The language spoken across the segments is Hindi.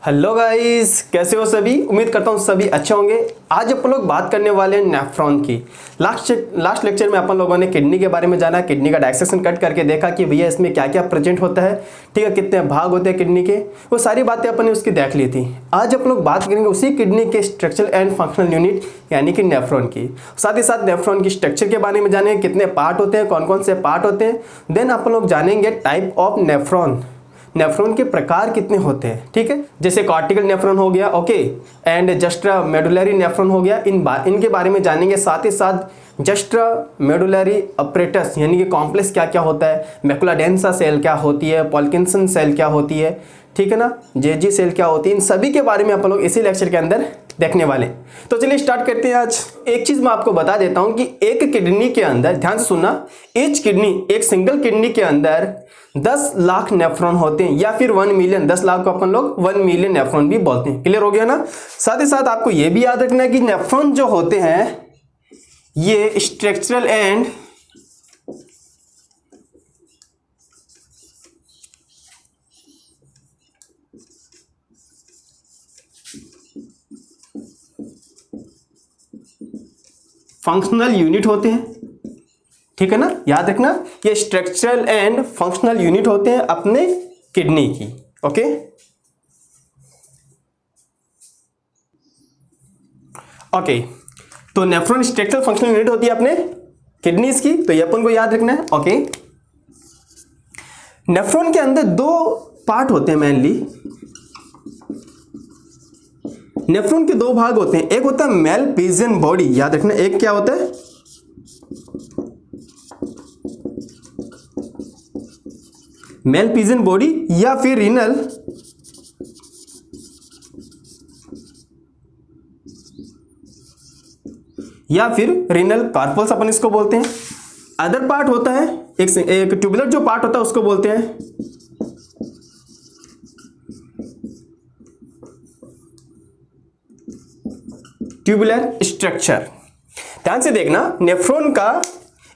हेलो गाइस, कैसे हो सभी। उम्मीद करता हूँ सभी अच्छे होंगे। आज अपन लोग बात करने वाले हैं नेफ्रॉन की। लास्ट लेक्चर में अपन लोगों ने किडनी के बारे में जाना, किडनी का डायसेक्शन कट करके देखा कि भैया इसमें क्या क्या प्रेजेंट होता है, ठीक है, कितने भाग होते हैं किडनी के, वो सारी बातें अपन ने उसकी देख ली थी। आज अपन लोग बात करेंगे उसी किडनी के स्ट्रक्चरल एंड फंक्शनल यूनिट यानी कि नेफ्रॉन की। साथ ही साथ नेफ्रॉन की स्ट्रक्चर के बारे में जानेंगे, कितने पार्ट होते हैं, कौन कौन से पार्ट होते हैं। देन अपन लोग जानेंगे टाइप ऑफ नेफ्रॉन, नेफ्रॉन के प्रकार कितने होते हैं, ठीक है। जैसे कॉर्टिकल नेफ्रॉन हो गया, ओके, एंड जस्ट्रा मेडुलरी नेफ्रॉन हो गया। इनके बारे में जानेंगे। साथ ही साथ जस्ट्रा मेडुलरी अपरेटस यानी कि कॉम्प्लेक्स क्या क्या होता है, मैकुला डेंसा सेल क्या होती है, पॉल्किंसन सेल क्या होती है, ठीक है ना, जेजी सेल क्या होती है, इन सभी के बारे में अपन लोग इसी लेक्चर के अंदर देखने वाले। तो चलिए स्टार्ट करते हैं। आज एक चीज मैं आपको बता देता हूं कि एक किडनी के अंदर, ध्यान से सुनना, एक सिंगल किडनी के अंदर 10 लाख नेफ्रॉन होते हैं, या फिर 1 मिलियन, 10 लाख को अपन लोग 1 मिलियन नेफ्रॉन भी बोलते हैं। क्लियर हो गया ना। साथ ही साथ आपको यह भी याद रखना है कि नेफ्रॉन जो होते हैं ये स्ट्रक्चरल एंड फंक्शनल यूनिट होते हैं, ठीक है ना, याद रखना। ये स्ट्रक्चरल एंड फंक्शनल यूनिट होते हैं अपने किडनी की, ओके। ओके, तो नेफ्रॉन स्ट्रक्चरल फंक्शनल यूनिट होती है अपने किडनीज की, तो ये अपन को याद रखना है, ओके। नेफ्रॉन के अंदर 2 पार्ट होते हैं मेनली। नेफ्रॉन के 2 भाग होते हैं, एक होता है मेलपिजियन बॉडी, याद रखना, एक क्या होता है मेलपिजियन बॉडी, या फिर रीनल कार्पल्स अपन इसको बोलते हैं। अदर पार्ट होता है एक ट्यूबुलर जो पार्ट होता है उसको बोलते हैं ट्यूबुलर स्ट्रक्चर। ध्यान से देखना, नेफ्रॉन का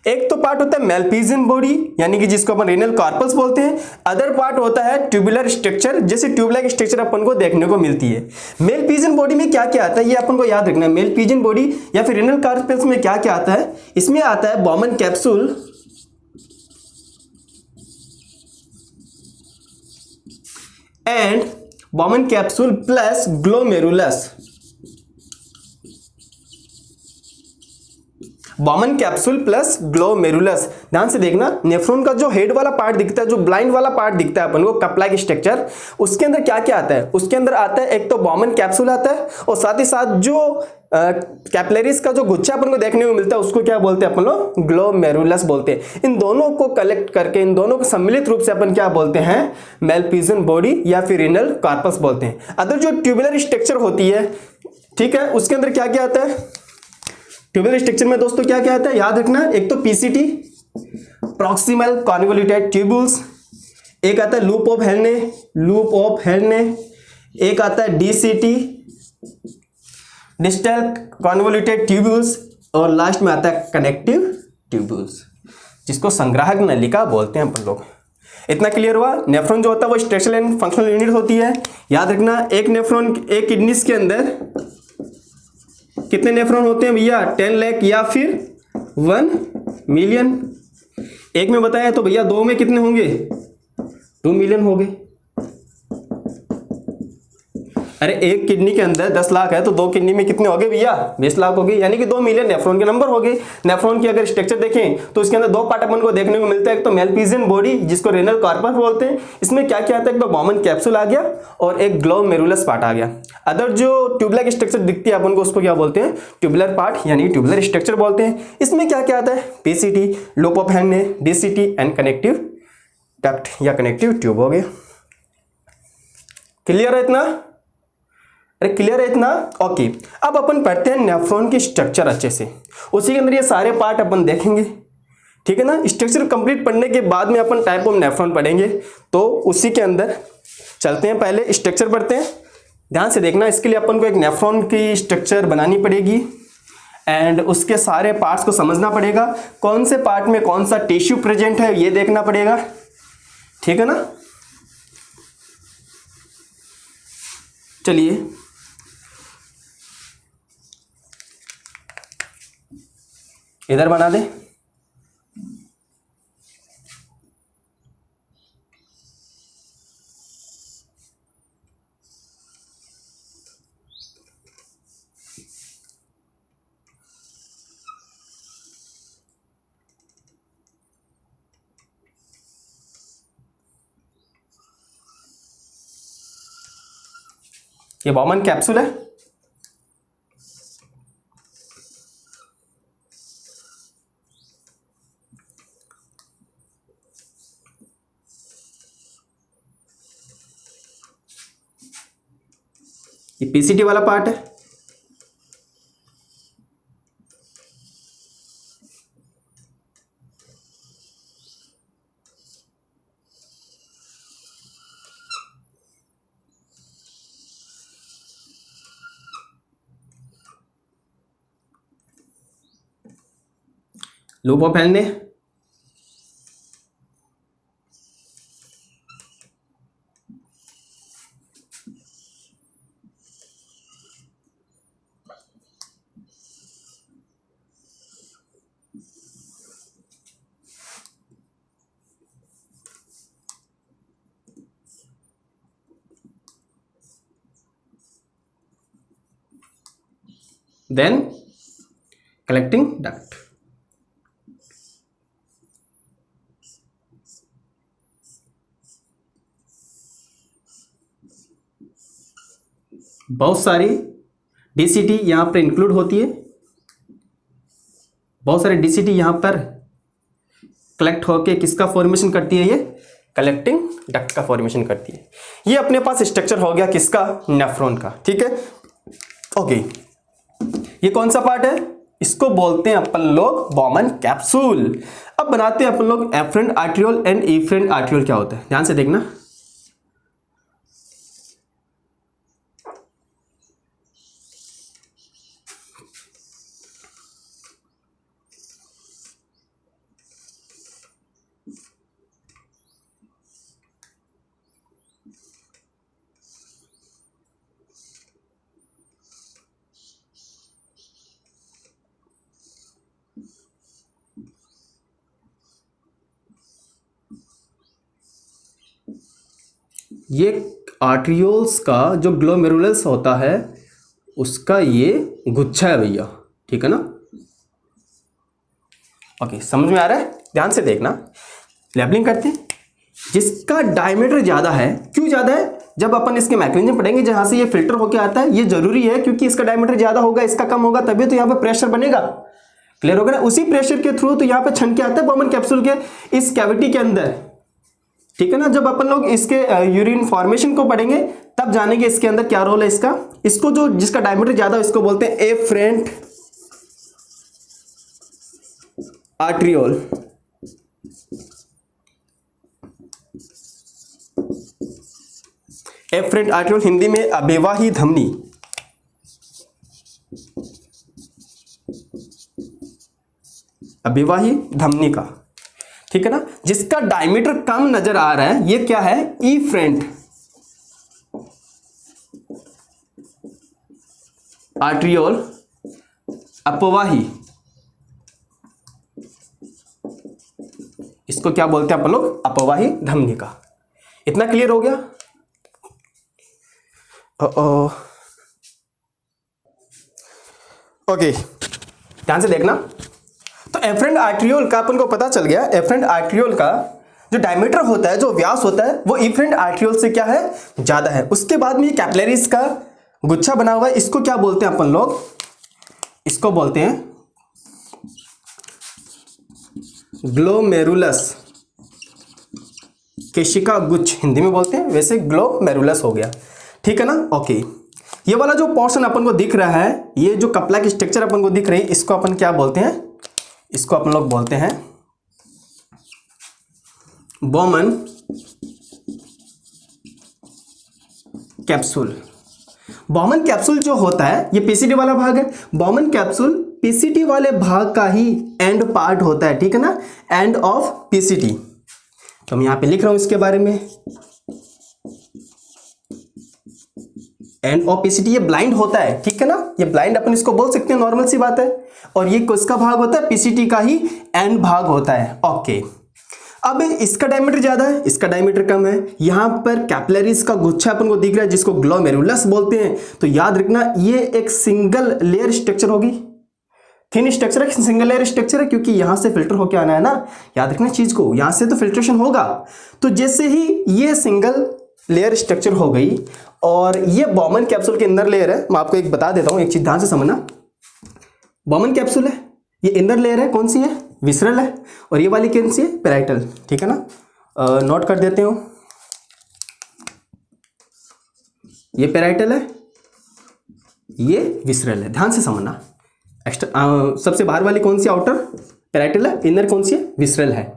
एक तो पार्ट होता है मेलपिजियन बॉडी यानी कि जिसको अपन रीनल कार्पल्स बोलते हैं। अदर पार्ट होता है ट्यूबुलर स्ट्रक्चर, जैसे ट्यूबलाइक स्ट्रक्चर अपन को देखने को मिलती है। मेलपिजियन बॉडी में क्या क्या आता है ये अपन को याद रखना है। मेलपिजियन बॉडी या फिर रीनल कार्पल्स में क्या क्या आता है, इसमें आता है Bowman capsule, and Bowman capsule plus glomerulus. Bowman capsule plus glomerulus. ध्यान से देखना, नेफ्रॉन का जो हेड वाला पार्ट दिखता है, जो ब्लाइंड वाला पार्ट दिखता है अपन को कप लाइक स्ट्रक्चर, उसके अंदर क्या क्या आता है, उसके अंदर आता है एक तो बॉमन कैप्सूल आता है, और साथ ही साथ जो कैपिलरीज का जो गुच्छा अपन को देखने को मिलता है उसको क्या बोलते हैं अपन लोग, ग्लोमेरुलस बोलते हैं। इन दोनों को कलेक्ट करके, इन दोनों को सम्मिलित रूप से अपन क्या बोलते हैं, मेलपिजियन बॉडी या फिर रीनल कार्पस बोलते हैं। अदर जो ट्यूबुलर स्ट्रक्चर होती है, ठीक है, उसके अंदर क्या क्या आता है, ट्यूबुलर स्ट्रक्चर में दोस्तों क्या क्या आता है, याद रखना, एक तो पीसीटी प्रॉक्सिमल कॉन्वोल्यूटेड ट्यूबुल्स, एक आता है लूप ऑफ हेर्ने, एक आता है डीसीटी डिस्टल कॉन्वोल्यूटेड ट्यूबुल्स, और लास्ट में आता है कनेक्टिव ट्यूबुल्स जिसको संग्राहक नलिका बोलते हैं अपन लोग। इतना क्लियर हुआ। नेफ्रॉन जो होता है वो स्ट्रक्चरल एंड फंक्शनल यूनिट होती है। याद रखना, एक किडनीज के अंदर कितने नेफ्रॉन होते हैं भैया, 10 लाख या फिर 1 मिलियन। एक में बताया तो भैया 2 में कितने होंगे, 2 मिलियन हो गए। अरे एक किडनी के अंदर 10 लाख है तो 2 किडनी में कितने हो गए भैया, 20 लाख हो गए, यानी कि 2 मिलियन नेफ्रॉन के नंबर हो गए। नेफ्रॉन की अगर स्ट्रक्चर देखें तो इसके अंदर 2 पार्ट अपन को देखने को मिलता है, एक तो मेलपिजियन बॉडी जिसको रीनल कार्पस बोलते हैं, इसमें क्या क्या आता है, एक तो बॉमन कैप्सूल आ गया और एक ग्लोमेरुलस पार्ट आ गया। अदर जो ट्यूबलाइक स्ट्रक्चर दिखती है अपन को उसको क्या बोलते हैं, ट्यूबुलर पार्ट यानी ट्यूबुलर स्ट्रक्चर बोलते हैं। इसमें क्या क्या आता है, पीसीटी, लूप ऑफ हेर्ने, डीसीटी एंड कनेक्टिव डक्ट या कनेक्टिव ट्यूब हो गए। क्लियर है इतना, अरे क्लियर है इतना, ओके। अब अपन पढ़ते हैं नेफ्रॉन की स्ट्रक्चर अच्छे से, उसी के अंदर ये सारे पार्ट अपन देखेंगे, ठीक है ना। स्ट्रक्चर कंप्लीट पढ़ने के बाद में अपन टाइप ऑफ नेफ्रॉन पढ़ेंगे, तो उसी के अंदर चलते हैं। पहले स्ट्रक्चर पढ़ते हैं। ध्यान से देखना, इसके लिए अपन को एक नेफ्रॉन की स्ट्रक्चर बनानी पड़ेगी एंड उसके सारे पार्ट्स को समझना पड़ेगा, कौन से पार्ट में कौन सा टिश्यू प्रेजेंट है ये देखना पड़ेगा, ठीक है ना। चलिए इधर बना दे। ये बॉमन कैप्सूल है। ये पीसीटी वाला पार्ट है। लूप ऑफ हेल्ने, देन कलेक्टिंग डक्ट। बहुत सारी डीसीटी यहां पर इंक्लूड होती है, बहुत सारी डीसीटी यहां पर कलेक्ट होके किसका फॉर्मेशन करती है, ये कलेक्टिंग डक्ट का फॉर्मेशन करती है। ये अपने पास स्ट्रक्चर हो गया किसका, नेफ्रॉन का। ठीक है, ओके। ये कौन सा पार्ट है, इसको बोलते हैं अपन लोग बॉमन कैप्सूल। अब बनाते हैं अपन लोग afferent arteriole and efferent arteriole. क्या होता है, ध्यान से देखना। ये आर्ट्रियोल्स का जो ग्लोमेरुलस होता है उसका ये गुच्छा है भैया। ठीक है ना, ओके, समझ में आ रहा है। ध्यान से देखना, लेबलिंग करते हैं। जिसका डायमीटर ज़्यादा है, क्यों ज़्यादा है, जब अपन इसके मैकेनिज्म पढ़ेंगे जहाँ से ये फिल्टर होकर आता है, ये जरूरी है क्योंकि इसका डायमीटर ज़्यादा होगा, इसका कम होगा, तभी तो यहाँ पे प्रेशर बनेगा। क्लियर होगा ना, उसी प्रेशर के थ्रू तो यहाँ पे छन के आता है बॉमन कैप्सूल के इस कैविटी के अंदर। ठीक है ना, जब अपन लोग इसके यूरिन फॉर्मेशन को पढ़ेंगे तब जानेंगे इसके अंदर क्या रोल है इसका। इसको जो जिसका डायमीटर ज्यादा है इसको बोलते हैं afferent arteriole. Afferent arteriole Hindi में अभिवाही धमनी। अभिवाही धमनी का, ठीक है ना, जिसका डायमीटर कम नजर आ रहा है, ये क्या है, इफरेंट आर्ट्रियोल अपवाही। इसको क्या बोलते हैं अपन लोग, अपवाही धमनी का। इतना क्लियर हो गया। ओके, ध्यान से देखना। तो एफरेंट आर्ट्रियोल का अपन को पता चल गया, एफरेंट आर्ट्रियोल का जो डायमीटर होता है, जो व्यास होता है, वो इफरेंट आर्ट्रियोल से क्या है, ज्यादा है। उसके बाद में ये कैपिलरीज का गुच्छा बना हुआ है, इसको क्या बोलते हैं अपन लोग, इसको बोलते हैं ग्लोमेरुलस। केशिका गुच्छ हिंदी में बोलते हैं, वैसे ग्लोमेरुलस हो गया। ठीक है ना, ओके। ये वाला जो पोर्शन अपन को दिख रहा है, ये जो कपड़ा की स्ट्रक्चर अपन को दिख रही है, इसको अपन क्या बोलते हैं, इसको अपन लोग बोलते हैं बॉमन कैप्सूल। बॉमन कैप्सूल जो होता है ये पीसीटी वाला भाग है। बॉमन कैप्सूल पीसीटी वाले भाग का ही एंड पार्ट होता है। ठीक है ना, एंड ऑफ पीसीटी। तो मैं यहां पे लिख रहा हूं इसके बारे में, एंड ऑफ पीसीटी ये ब्लाइंड होता है, ठीक है ना, ये ब्लाइंड अपन इसको बोल सकते हैं, नॉर्मल सी बात है। और ये किसका भाग होता है, पीसीटी का ही एंड भाग होता है। ओके, अब इसका डायमीटर ज्यादा है, इसका डायमीटर कम है। यहां पर कैपिलरीज का गुच्छा अपन को दिख रहा है जिसको ग्लोमेरुलस बोलते हैं। तो याद रखना ये एक सिंगल लेयर स्ट्रक्चर होगी, थिन स्ट्रक्चर है, सिंगल लेयर स्ट्रक्चर है, क्योंकि यहां से फिल्टर होके आना है ना, याद रखना चीज को, यहां से तो फिल्ट्रेशन होगा। तो जैसे ही ये सिंगल लेयर स्ट्रक्चर हो गई और ये बॉमन कैप्सूल के इनर लेयर है, मैं आपको एक बता देता हूं, एक चीज ध्यान से समझना। बॉमन कैप्सूल है, ये इनर लेयर है, कौन सी है, विसरल है, और ये वाली कौन सी है, पैराइटल, ठीक है ना। नोट कर देते हो, ये पैराइटल है, ये विसरल है, ध्यान से समझना। एक्स्ट्रा सबसे बाहर वाली कौन सी, आउटर पैराइटल है, इनर कौन सी है, विसरल है।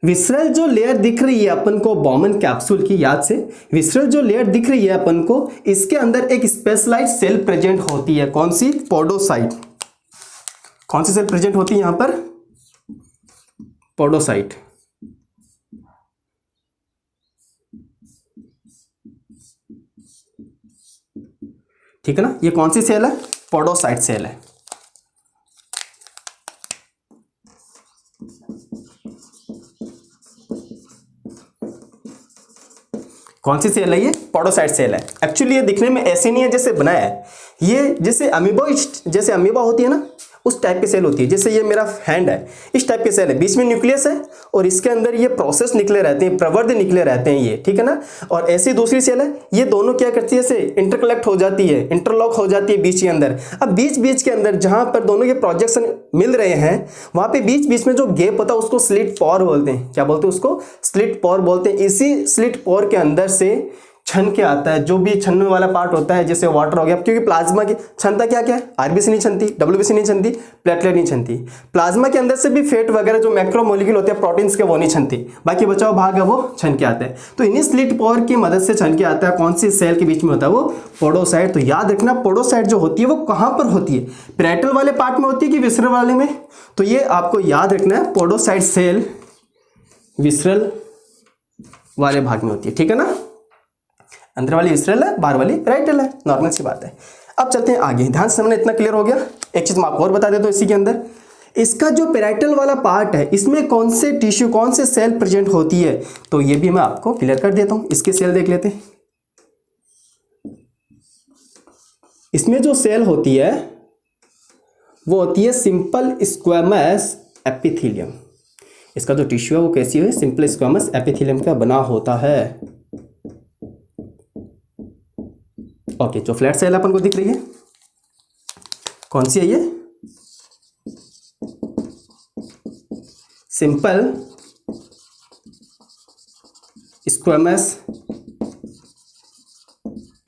विसरल जो लेयर दिख रही है अपन को बॉमन कैप्सूल की, याद से विसरल जो लेयर दिख रही है अपन को, इसके अंदर एक स्पेशलाइज्ड सेल प्रेजेंट होती है, कौन सी, पोडोसाइट। कौन सी सेल प्रेजेंट होती है यहां पर, पोडोसाइट। ठीक है ना, ये कौन सी सेल है, पोडोसाइट सेल है। कौन सी सेल है ये, पोडोसाइट सेल है। एक्चुअली ये दिखने में ऐसे नहीं है जैसे बनाया है, ये जैसे अमीबा होती है ना, उस टाइप की सेल होती है। जैसे ये मेरा हैंड है, इस टाइप की सेल है, बीच में न्यूक्लियस है और इसके अंदर ये प्रोसेस निकले रहते हैं, प्रवर्ध निकले रहते हैं ये, ठीक है ना। और ऐसी दूसरी सेल है, ये दोनों क्या करती है, ऐसे इंटरकलेक्ट हो जाती है, इंटरलॉक हो जाती है बीच के अंदर। अब बीच के अंदर जहां पर दोनों के प्रोजेक्शन मिल रहे हैं, वहां पे बीच में जो गैप होता है उसको स्लिट पोर बोलते हैं। क्या बोलते हैं उसको, स्लिट पोर बोलते हैं। इसी स्लिट पोर के अंदर से छन के आता है, जो भी छनने वाला पार्ट होता है, जैसे वाटर हो गया, क्योंकि प्लाज्मा की क्षमता क्या क्या है, आरबीसी नहीं छनती, डब्ल्यूबीसी नहीं छनती, प्लेटलेट नहीं छनती। प्लाज्मा के अंदर से भी फैट वगैरह जो मैक्रोमोलिक्यूल होते हैं प्रोटीन्स के, वो नहीं छनती, बाकी बचाव भाग है वो छन के आता है। तो इन्हीं स्लिट पोर की मदद से छन के आता है, कौन सी सेल के बीच में होता है, वो पोडोसाइट। तो याद रखना पोडोसाइट जो होती है वो कहां पर होती है, पैराइटल वाले पार्ट में होती है कि विसरल वाले में। तो ये आपको याद रखना है, पोडोसाइट सेल विसरल वाले भाग में होती है, ठीक है ना। अंदर वाली विसरल है, बाहर वाली पैराइटल है, नॉर्मल सी बात है। अब चलते हैं आगे, ध्यान से समझना, इतना क्लियर हो गया। एक चीज मैं आपको और बता देता हूं, इसी के अंदर इसका जो पैराइटल वाला पार्ट है, इसमें कौन से टिश्यू, कौन से सेल प्रेजेंट होती है, तो ये भी मैं आपको क्लियर कर देता हूं। इसके सेल देख लेते हैं। इसमें जो सेल होती है वो होती है सिंपल स्क्वैमस एपिथेलियम। इसका जो टिश्यू है वो कैसी है, सिंपल स्क्वैमस एपिथेलियम का बना होता है। ओके, जो फ्लैट सेल अपन को दिख रही है, कौन सी है ये, सिंपल स्क्वैमस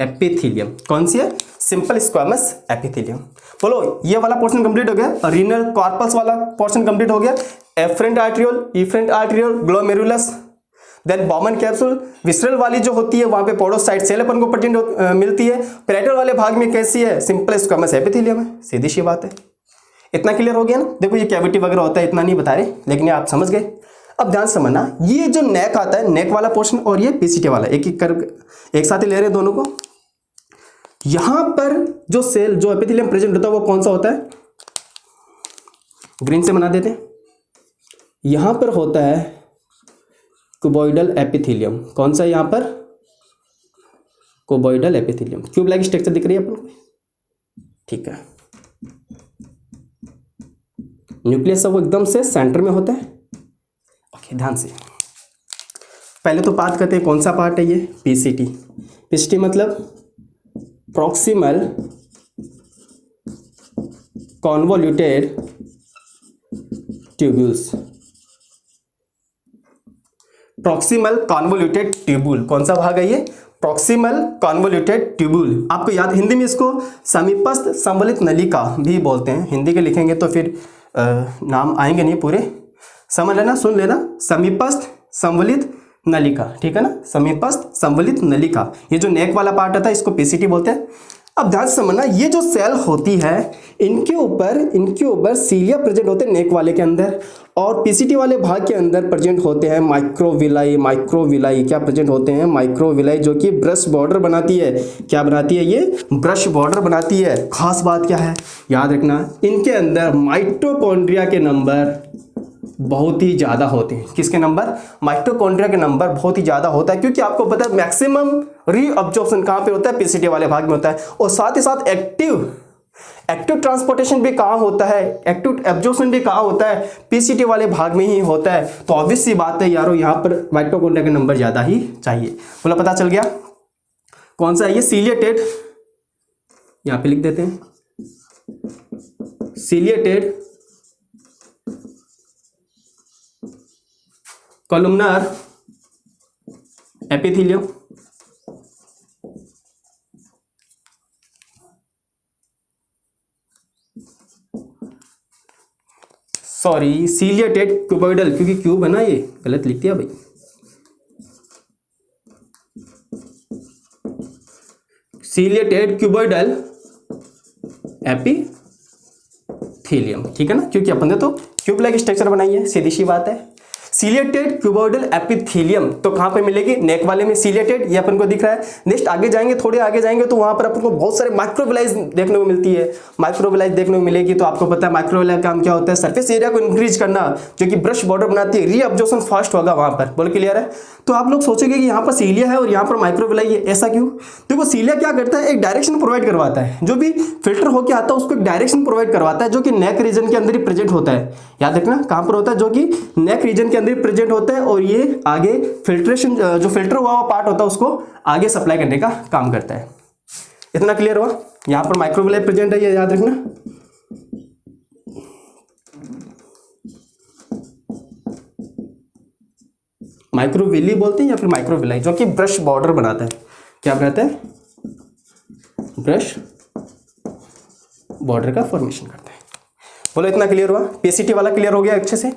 एपिथेलियम। कौन सी है, सिंपल स्क्वैमस एपिथेलियम। बोलो, ये वाला पोर्शन कंप्लीट हो गया, रीनल कॉर्पस वाला पोर्शन कंप्लीट हो गया, afferent arteriole, efferent arteriole, glomerulus, then Bowman capsule. Visceral वाली जो होती है वहां पे पोडोसाइट सेल अपन को प्रेजेंट मिलती है। पैराइटल वाले भाग में कैसी है, सिंपल स्क्वैमस एपिथेलियम है, सीधी सी बात है। इतना क्लियर हो गया ना। देखो ये कैविटी वगैरह होता है, इतना नहीं बता रहे, लेकिन ये आप समझ गए। अब ध्यान समझना, ये जो नेक आता है, नेक वाला पोर्शन और ये पीसीटी वाला, एक साथ ही ले रहे हैं दोनों को। यहां पर जो सेल, जो एपिथेलियम प्रेजेंट होता है वो कौन सा होता है, ग्रीन से बना देते हैं। यहां पर होता है क्यूबॉइडल एपिथेलियम। कौन सा यहां पर, cuboidal epithelium. Cube like structure दिख रही है अपन को, ठीक है। न्यूक्लियस वो एकदम से सेंटर में होता है। ओके, ध्यान से पहले तो बात करते हैं कौन सा पार्ट है ये, पीसीटी। पीसीटी मतलब proximal convoluted tubules. Proximal convoluted tubule, कौन सा भाग है ये, प्रॉक्सिमल कॉन्वोल्यूटेड ट्यूबुल। आपको याद, हिंदी में इसको समीपस्थ संवलित नलिका भी बोलते हैं। हिंदी के लिखेंगे तो फिर नाम आएंगे नहीं पूरे, समझ लेना, सुन लेना, समीपस्थ संवलित नलिका, ठीक है ना, समीपस्थ संवलित नलिका। ये जो नेक वाला पार्ट आता है इसको पीसीटी बोलते हैं। अब ध्यान से समझना, ये जो सेल होती है इनके ऊपर सीलिया प्रेजेंट होते हैं नेक वाले के अंदर, और पीसीटी वाले भाग के अंदर प्रेजेंट होते हैं माइक्रोविलाई क्या प्रेजेंट होते हैं माइक्रोविलाई, जो कि ब्रश बॉर्डर बनाती है। क्या बनाती है? ये ब्रश बॉर्डर बनाती है। खास बात क्या है याद रखना, इनके अंदर माइटोकॉन्ड्रिया के नंबर बहुत ही ज़्यादा होते हैं। किसके नंबर? माइटोकॉन्ड्रिया के नंबर बहुत ही ज़्यादा होता है, क्योंकि आपको पता है मैक्सिमम रीअब्जॉर्प्शन कहाँ पे होता है? पीसीटी वाले भाग में होता है। और साथ ही साथ एक्टिव ट्रांसपोर्टेशन भी कहाँ होता है? एक्टिव एब्जॉर्प्शन भी कहाँ होता है? पीसीटी वाले भाग में ही होता है। तो ऑब्वियस सी बात है यारो, यहाँ पर माइटोकॉन्ड्रिया के नंबर ज़्यादा ही चाहिए। बोला पता चल गया कौन सा है ये? सीलिएटेड, यहाँ पे लिख देते हैं ciliated columnar epithelium. Sorry, ciliated cuboidal, क्योंकि क्यूब है ना, ये गलत लिख दिया भाई। सीलिएटेड क्यूबॉइडल एपिथेलियम, ठीक है ना, क्योंकि अपन ने तो क्यूब लाइक स्ट्रक्चर बनाई है, सीधी सी बात है। सीलिएटेड क्यूबॉइडल एपिथेलियम तो कहां पे मिलेगी? नेक वाले में सीलिएटेड, ये अपन को दिख रहा है। नेक्स्ट आगे जाएंगे, थोड़े आगे जाएंगे तो वहां पर अपन को बहुत सारे माइक्रोविलाइज देखने को मिलती है। माइक्रोविलाइज देखने को मिलेगी, तो आपको पता है माइक्रोविलाइज का काम क्या होता है? सरफेस एरिया को इंक्रीज करना, जो कि ब्रश बॉर्डर बनाती है। रीअब्जॉर्प्शन फास्ट होगा वहां पर। बोल क्लियर है? तो आप लोग सोचेंगे कि यहाँ पर सीलिया है और यहाँ पर माइक्रोविलाई है, ऐसा क्यों? देखो सीलिया क्या करता है, एक डायरेक्शन प्रोवाइड करवाता है। जो भी फिल्टर होकर आता है उसको एक डायरेक्शन प्रोवाइड करवाता है, जो कि नेक रीजन के अंदर ही प्रेजेंट होता है। याद रखना कहां पर होता है? जो कि नेक रीजन के अंदर ही प्रेजेंट होता है, और ये आगे फिल्ट्रेशन, जो फिल्टर हुआ पार्ट होता है उसको आगे सप्लाई करने का काम करता है। इतना क्लियर हुआ? यहां पर माइक्रोविलाई प्रेजेंट है, ये याद रखना। माइक्रोविली बोलते हैं या फिर माइक्रोविलाई, जो कि ब्रश बॉर्डर बनाता है। क्या बनाता है? ब्रश बॉर्डर का फॉर्मेशन करता है। बोलो इतना क्लियर हुआ? पीसीटी वाला क्लियर हो गया अच्छे से।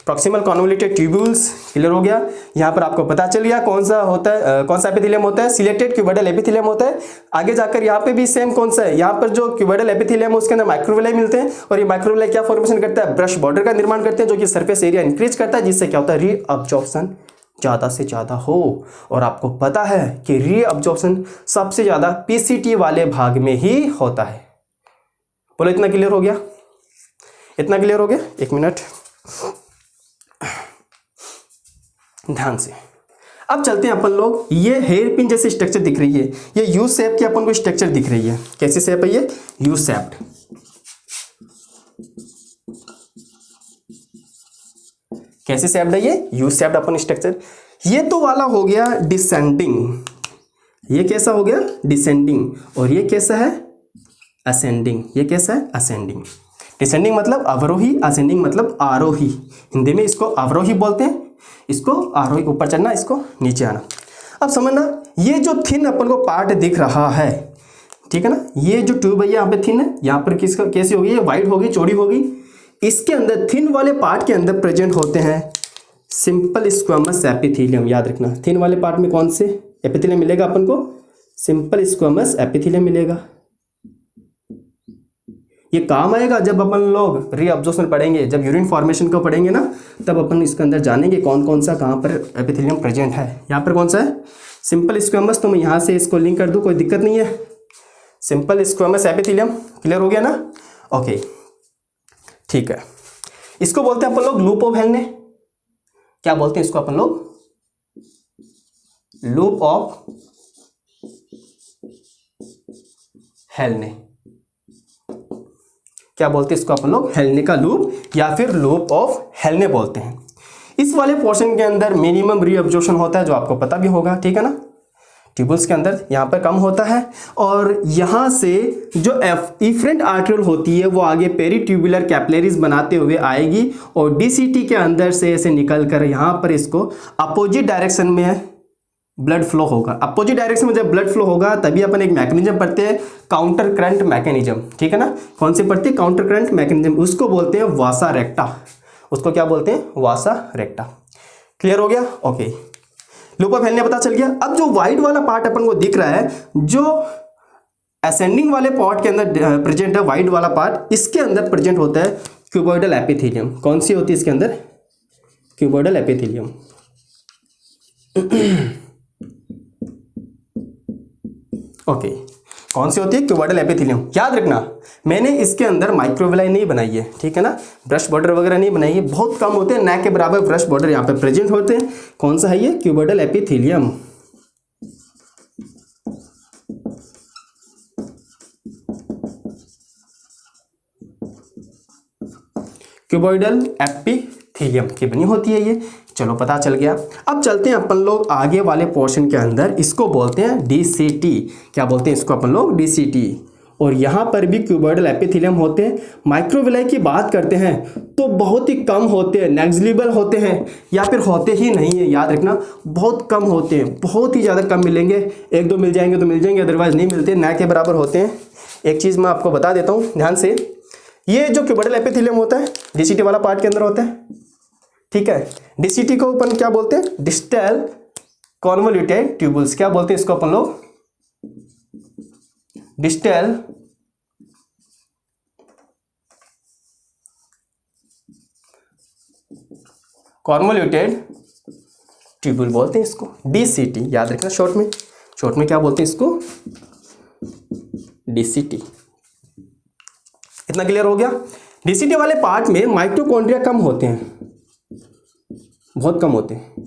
प्रॉक्सिमल कॉन्वोल्यूटेड ट्यूब्यूल्स क्लियर हो गया। यहाँ पर आपको पता चल गया कौन सा होता है, कौन सा एपिथेलियम होता है? सीलिएटेड क्यूबॉइडल एपिथेलियम होता है। आगे जाकर यहाँ पे भी सेम कौन सा है? यहाँ पर जो क्यूबॉइडल एपिथेलियम है उसके अंदर माइक्रोविलाई मिलते हैं, और ये माइक्रोविलाई क्या फॉर्मेशन करता है? ब्रश बॉर्डर का निर्माण करते हैं, जो कि सरफेस एरिया इंक्रीज करता है, जिससे क्या होता है? रीअब्जॉर्प्शन ज़्यादा से ज़्यादा हो। और आपको पता है कि रीअब्जॉर्प्शन सबसे ज़्यादा पीसीटी वाले भाग में ही होता है। बोलो इतना क्लियर हो गया? इतना क्लियर हो गया? एक मिनट ध्यान से। अब चलते हैं अपन लोग, ये हेयर पिन जैसी स्ट्रक्चर दिख रही है, ये यू शेप की अपन को स्ट्रक्चर दिख रही है। कैसी शेप है ये? U shaped. कैसी शेप्ड है ये? यू शेप्ड अपन स्ट्रक्चर। ये तो वाला हो गया डिसेंडिंग, ये कैसा हो गया? डिसेंडिंग। और ये कैसा है? असेंडिंग। ये कैसा है? असेंडिंग। डिसेंडिंग मतलब अवरोही, असेंडिंग मतलब आरोही। हिंदी में इसको अवरोही बोलते हैं, इसको आरोही ऊपर चढ़ना, इसको नीचे आना। अब समझना, ये जो थिन अपन को पार्ट दिख रहा है, ठीक है ना, ये जो ट्यूब है यहाँ पे थिन है, यहाँ पर किसका कैसी होगी? ये वाइड होगी, चौड़ी होगी। इसके अंदर थिन वाले पार्ट के अंदर प्रेजेंट होते हैं सिंपल स्क्वेमस एपिथेलियम। याद रखना, थिन वाले पार्ट में कौन से एपिथेलियम मिलेगा अपन को? सिंपल स्क्वेमस एपिथेलियम मिलेगा। ये काम आएगा जब अपन लोग रीअब्जॉर्प्शन पढ़ेंगे, जब यूरिन फॉर्मेशन को पढ़ेंगे ना, तब अपन इसके अंदर जानेंगे कौन कौन सा कहाँ पर एपिथेलियम प्रेजेंट है। यहाँ पर कौन सा है? Simple squamous. तो मैं यहाँ से इसको लिंक कर दूँ, कोई दिक्कत नहीं है। सिंपल स्क्वेमस एपिथेलियम क्लियर हो गया ना? ओके ठीक है। इसको बोलते हैं अपन लोग लूप ऑफ हेल्ने। क्या बोलते हैं इसको अपन लोग? लूप ऑफ हेल्ने। क्या बोलते हैं इसको अपन लोग? हेल्ने का लूप, या फिर लूप ऑफ हेल्ने बोलते हैं। इस वाले पोर्शन के अंदर मिनिमम रीअब्जॉर्प्शन होता है, जो आपको पता भी होगा, ठीक है ना। ट्यूबल्स के अंदर यहाँ पर कम होता है, और यहाँ से जो इफरेंट आर्टरियल होती है वो आगे पेरीट्यूबुलर कैपिलरीज बनाते हुए आएगी, और डीसीटी के अंदर से ऐसे निकल कर यहाँ पर इसको अपोजिट डायरेक्शन में ब्लड फ्लो होगा। अपोजिट डायरेक्शन में जब ब्लड फ्लो होगा तभी अपन एक मैकेनिज्म पढ़ते हैं, काउंटर करंट मैकेनिज्म, ठीक है ना। कौन से पढ़ते हैं? Counter current mechanism. उसको बोलते हैं वासा रेक्टा। उसको क्या बोलते हैं? वासा रेक्टा। क्लियर हो गया? ओके, लूप ऑफ हेल्ने पता चल गया। अब जो वाइड वाला पार्ट अपन को दिख रहा है, जो असेंडिंग वाले पार्ट के अंदर प्रेजेंट है वाइट वाला पार्ट, इसके अंदर प्रेजेंट होता है क्यूबॉइडल एपिथेलियम। कौन सी होती है इसके अंदर? Cuboidal epithelium. ओके, कौन सी होती है? Cuboidal epithelium. याद रखना, मैंने इसके अंदर माइक्रोविलाई नहीं बनाई है, ठीक है ना, ब्रश बॉर्डर वगैरह नहीं बनाई है, बहुत कम होते हैं, ना के बराबर ब्रश बॉर्डर यहाँ पे प्रेजेंट होते हैं। कौन सा है ये? Cuboidal epithelium. क्यूबॉइडल एपिथेलियम की बनी होती है ये। चलो पता चल गया। अब चलते हैं अपन लोग आगे वाले पोर्शन के अंदर, इसको बोलते हैं डीसीटी। क्या बोलते हैं इसको अपन लोग? डीसीटी। और यहाँ पर भी क्यूबॉइडल एपिथेलियम होते हैं। माइक्रोविलाई की बात करते हैं तो बहुत ही कम होते हैं, नेग्लिजिबल होते हैं या फिर होते ही नहीं है। याद रखना, बहुत कम होते हैं, बहुत ही ज़्यादा कम मिलेंगे। एक दो मिल जाएंगे तो मिल जाएंगे, अदरवाइज नहीं मिलते, ना के बराबर होते हैं। एक चीज़ मैं आपको बता देता हूँ ध्यान से, ये जो क्यूबॉइडल एपिथेलियम होता है डीसीटी वाला पार्ट के अंदर होता है, ठीक है। डीसीटी को अपन क्या बोलते हैं? Distal convoluted tubules. क्या बोलते हैं इसको अपन लोग? डिस्टल कॉन्वोल्यूटेड ट्यूबुल बोलते हैं इसको, डीसीटी। याद रखना, शॉर्ट में क्या बोलते हैं इसको? डीसीटी। इतना क्लियर हो गया। डीसीटी वाले पार्ट में माइटोकॉन्ड्रिया कम होते हैं, बहुत कम होते हैं।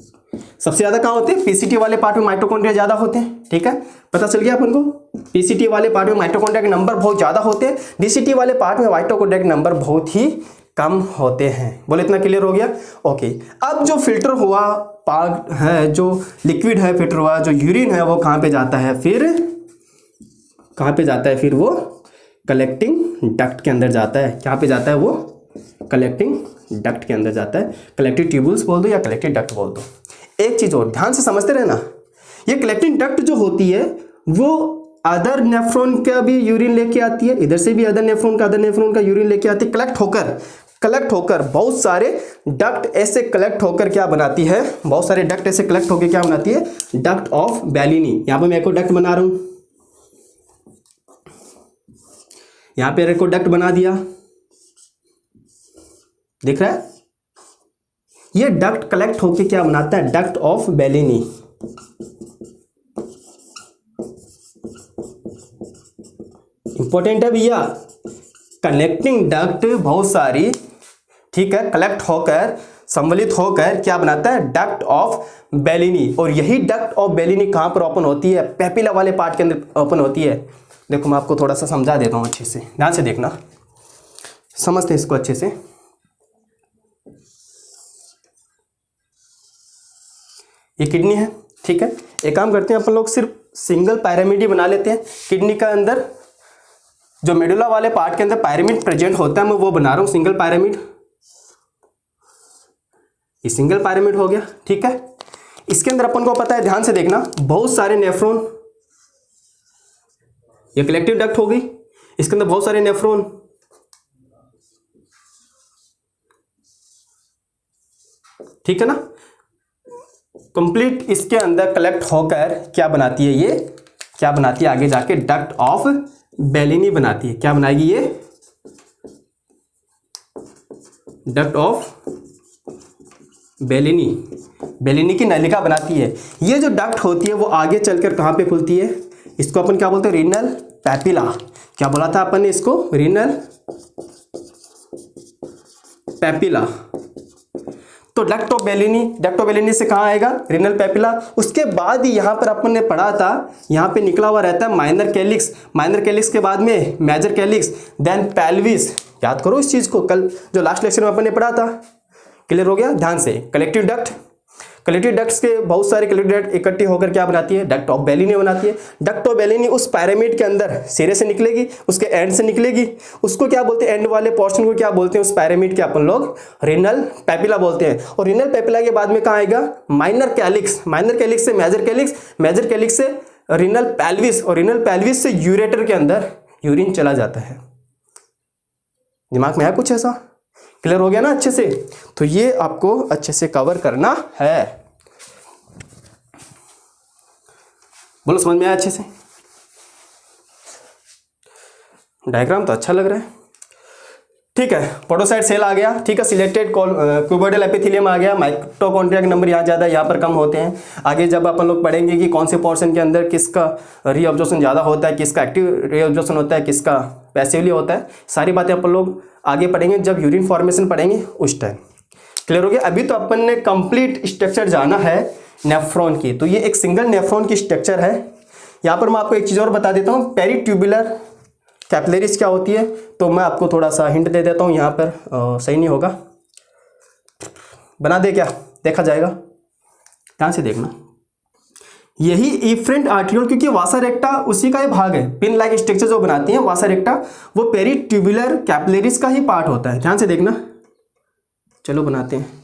सबसे ज्यादा कहाँ होते हैं? पीसीटी वाले पार्ट में माइटोकॉन्ड्रिया ज्यादा होते हैं, ठीक है, पता चल गया अपन को। पीसीटी वाले पार्ट में माइटोकॉन्ड्रिया के नंबर बहुत ज्यादा होते हैं, डीसीटी वाले पार्ट में माइटोकॉन्ड्रिया के नंबर बहुत ही कम होते हैं। बोले इतना क्लियर हो गया? ओके। अब जो फिल्टर हुआ पार्ट है, जो लिक्विड है फिल्टर हुआ, जो यूरिन है, वो कहाँ पे जाता है? फिर कहाँ पे जाता है? फिर वो कलेक्टिंग डक्ट के अंदर जाता है। कहाँ पे जाता है वो? कलेक्टिंग डक्ट के अंदर जाता है। कलेक्टिव ट्यूबुल्स बोल दो या कलेक्टिव डक्ट बोल दो। एक चीज और ध्यान से समझते रहना, ये कलेक्टिंग डक्ट जो होती है वो अदर नेफ्रॉन का भी यूरिन लेके आती है, इधर से भी अदर नेफ्रॉन का यूरिन लेके आती है। कलेक्ट होकर बहुत सारे डक्ट ऐसे कलेक्ट होकर क्या बनाती है? बहुत सारे डक्ट ऐसे कलेक्ट होकर क्या बनाती है? Duct of Bellini. यहां पर मैं एक और डक्ट बना रहा हूं, यहां पे एक और डक्ट बना दिया, दिख रहा है? ये डक्ट कलेक्ट होके क्या बनाता है? Duct of Bellini. इंपॉर्टेंट है भैया, कनेक्टिंग डक्ट बहुत सारी, ठीक है, कलेक्ट होकर सम्मिलित होकर क्या बनाता है? Duct of Bellini. और यही डक्ट ऑफ बेलिनी कहां पर ओपन होती है? पेपिला वाले पार्ट के अंदर ओपन होती है। देखो मैं आपको थोड़ा सा समझा देता हूं, अच्छे से ध्यान से देखना, समझते हैं इसको अच्छे से। ये किडनी है, ठीक है। एक काम करते हैं अपन लोग, सिर्फ सिंगल पैरामिड ही बना लेते हैं। किडनी का अंदर जो मेडुला वाले पार्ट के अंदर पैरामिड प्रेजेंट होता है, मैं वो बना रहा हूं सिंगल पैरामिड। ये सिंगल पैरामिड हो गया, ठीक है। इसके अंदर अपन को पता है, ध्यान से देखना, बहुत सारे नेफ्रॉन, ये कलेक्टिव डक्ट हो गई, इसके अंदर बहुत सारे नेफ्रॉन, ठीक है ना। कंप्लीट इसके अंदर कलेक्ट होकर क्या बनाती है? ये क्या बनाती है? आगे जाके डक्ट ऑफ बेलिनी बनाती है। क्या बनाएगी ये? Duct of Bellini. बेलिनी की नलिका बनाती है। ये जो डक्ट होती है वो आगे चलकर कहां पे खुलती है? इसको अपन क्या बोलते हैं? Renal papilla. क्या बोला था अपन ने इसको? Renal papilla. तो डक्ट ऑफ बेलिनी से कहां आएगा? Renal papilla. उसके बाद ही यहां पर अपन ने पढ़ा था, यहां पे निकला हुआ रहता है माइनर कैलिक्स के बाद में मेजर कैलिक्स, देन पेल्विस। याद करो इस चीज को, कल जो लास्ट लेक्चर में अपन ने पढ़ा था। क्लियर हो गया? ध्यान से। कलेक्टिव डक्ट्स के बहुत सारे कलेक्टिव डक्ट इकट्ठी होकर क्या बनाती है? डक्ट ऑफ बेलिनी बनाती है। डक्ट ऑफ बेलिनी उस पैरामिड के अंदर सिरे से निकलेगी, उसके एंड से निकलेगी, उसको क्या बोलते हैं? एंड वाले पोर्शन को क्या बोलते हैं? उस पैरामिड के अपन लोग रीनल पैपिला बोलते हैं। और रीनल पैपिला के बाद में कहाँ आएगा? माइनर कैलिक्स से मेजर कैलिक्स से रीनल पेल्विस, और रीनल पेल्विस से यूरेटर के अंदर यूरिन चला जाता है। दिमाग में है कुछ ऐसा? क्लियर हो गया ना अच्छे से? तो ये आपको अच्छे से कवर करना है। बोलो समझ में आया अच्छे से? डायग्राम तो अच्छा लग रहा है। ठीक है, पोडोसाइट सेल आ गया। ठीक है, सिलेक्टेड क्यूबोइडल एपिथेलियम आ गया। माइटोकॉन्ड्रिया के नंबर यहाँ ज़्यादा, यहाँ पर कम होते हैं। आगे जब अपन लोग पढ़ेंगे कि कौन से पोर्शन के अंदर किसका रीअब्जॉर्प्शन ज़्यादा होता है, किसका एक्टिव रीअब्जॉर्प्शन होता है, किसका पैसिवली होता है, सारी बातें अपन लोग आगे पढ़ेंगे जब यूरिन फॉर्मेशन पढ़ेंगे उस टाइम। क्लियर हो गया। अभी तो अपन ने कंप्लीट स्ट्रक्चर जाना है नेफ्रॉन की। तो ये एक सिंगल नेफ्रॉन की स्ट्रक्चर है। यहाँ पर मैं आपको एक चीज़ और बता देता हूँ, पेरीट्यूबुलर कैपिलरीज क्या होती है। तो मैं आपको थोड़ा सा हिंट दे देता हूँ, यहाँ पर सही नहीं होगा, बना दे क्या, देखा जाएगा, ध्यान से देखना। यही इफरेंट आर्ट्रियोल, क्योंकि वासा रेक्टा उसी का ही भाग है, पिन लाइक स्ट्रक्चर जो बनाती है वासा रेक्टा, वो पेरीट्यूबुलर कैपिलरीज का ही पार्ट होता है। ध्यान से देखना, चलो बनाते हैं।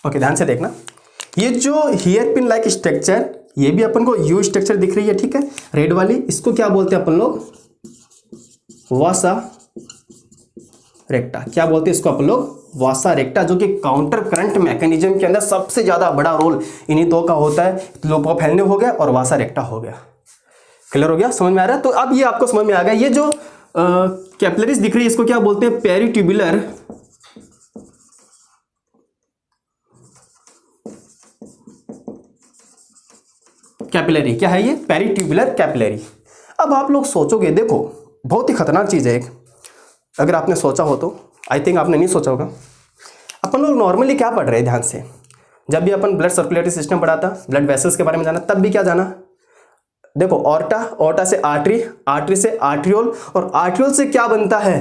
ओके, ध्यान से देखना। ये जो हियर पिन लाइक स्ट्रक्चर, ये भी अपन को यू स्ट्रक्चर दिख रही है। ठीक है, रेड वाली, इसको क्या बोलते हैं अपन लोग, वासा रेक्टा। क्या बोलते हैं इसको अपन लोग, वासा रेक्टा, जो कि काउंटर करंट मैकेनिज्म के अंदर सबसे ज्यादा बड़ा रोल इन्हीं दो का होता है। लोप ऑफ हेल्ने हो गया और वासा रेक्टा हो गया। क्लियर हो गया, समझ में आ रहा है। तो अब ये आपको समझ में आ गया, ये जो कैपिलरीज दिख रही है इसको क्या बोलते हैं, पेरीट्यूबुलर कैपिलरी। क्या है ये, पेरीट्यूबुलर कैपिलरी। अब आप लोग सोचोगे, देखो बहुत ही खतरनाक चीज है एक, अगर आपने सोचा हो तो, आई थिंक आपने नहीं सोचा होगा। अपन लोग नॉर्मली क्या पढ़ रहे हैं, ध्यान से, जब भी अपन ब्लड सर्कुलेटरी सिस्टम पढ़ा था, ब्लड वेसल्स के बारे में जाना, तब भी क्या जाना, देखो ऑर्टा, ऑर्टा से आर्टरी, आर्टरी से आर्ट्रियोल, और आर्ट्रियोल से क्या बनता है,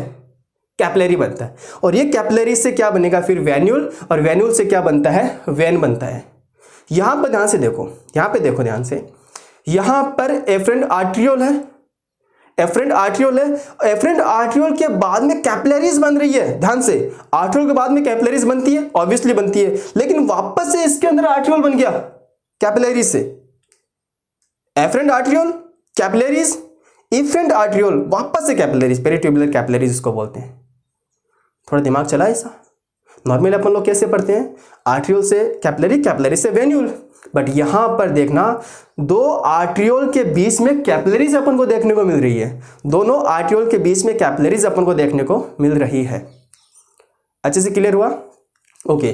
कैपिलरी बनता है। और ये कैपिलरी से क्या बनेगा फिर, वेन्यूल, और वेन्यूल से क्या बनता है, वेन बनता है। यहां पर ध्यान से देखो, यहां पे देखो ध्यान से, यहां पर एफरेंट आर्ट्रियोल है, एफरेंट आर्ट्रियोल है, एफरेंट आर्ट्रियोल के बाद में कैपिलरीज बन रही है। ध्यान से, आर्ट्रियोल के बाद में कैपिलरीज बनती है, ऑब्वियसली बनती है, लेकिन वापस से इसके अंदर आर्ट्रियोल बन गया कैपिलरीज से। Afferent arteriole, capillaries, efferent arteriole, वापस से कैपिलरीज, पेरीट्यूबुलर कैपिलरीज इसको बोलते हैं। थोड़ा दिमाग चला ऐसा। नॉर्मली अपन लोग कैसे पढ़ते हैं, आर्ट्रियोल से कैपिलरी, कैपिलरी से वेन्यूल, बट यहां पर देखना दो आर्ट्रियोल के बीच में कैपिलरीज अपन को देखने को मिल रही है। दोनों आर्ट्रियोल के बीच में कैपिलरीज अपन को देखने को मिल रही है। अच्छे से क्लियर हुआ। ओके,